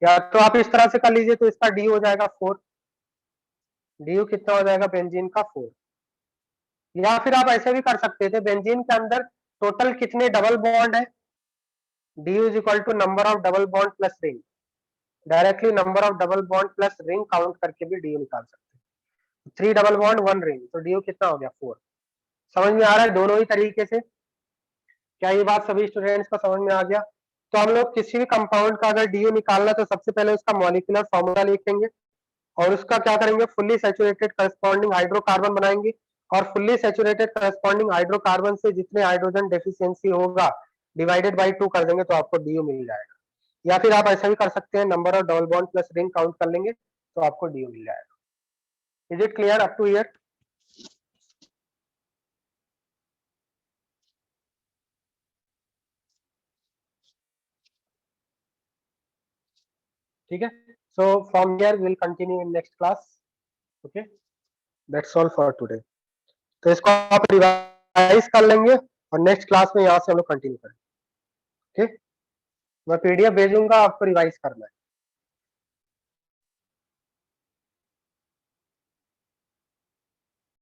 [SPEAKER 1] या तो आप इस तरह से कर लीजिए, तो इसका डी हो जाएगा 4। डी कितना हो जाएगा बेंजीन का? 4। या फिर आप ऐसे भी कर सकते थे, बेंजीन के अंदर टोटल कितने डबल बॉन्ड है? D is equal to number of double bond plus ring. Directly number of double bond plus ring count करके भी डी निकाल सकते हैं। 3 डबल बॉन्ड 1 रिंग, तो डी कितना हो गया? 4। समझ में आ रहा है दोनों ही तरीके से? क्या ये बात सभी स्टूडेंट्स को समझ में आ गया? तो हम लोग किसी भी कंपाउंड का अगर डी निकालना तो सबसे पहले उसका मॉलिक्यूलर फॉर्मूला लिखेंगे और उसका क्या करेंगे? फुल्ली सैचुरेटेड करस्पॉन्डिंग हाइड्रोकार्बन बनाएंगे और फुल्ली सैचुरेटेड करस्पॉन्डिंग हाइड्रोकार्बन से जितने हाइड्रोजन डेफिशिएंसी होगा डिवाइडेड बाय 2 कर देंगे तो आपको डी मिल जाएगा। या फिर आप ऐसा भी कर सकते हैं, number of double bond plus ring count कर लेंगे तो आपको डी मिल जाएगा। Is it clear up to here? ठीक है, so from here will continue in next class. Okay, that's all for today. तो इसको आप रिवाइज कर लेंगे और नेक्स्ट क्लास में यहाँ से हम लोग कंटिन्यू करेंगे। ठीक, मैं पीडीएफ भेजूंगा, आपको रिवाइज करना है।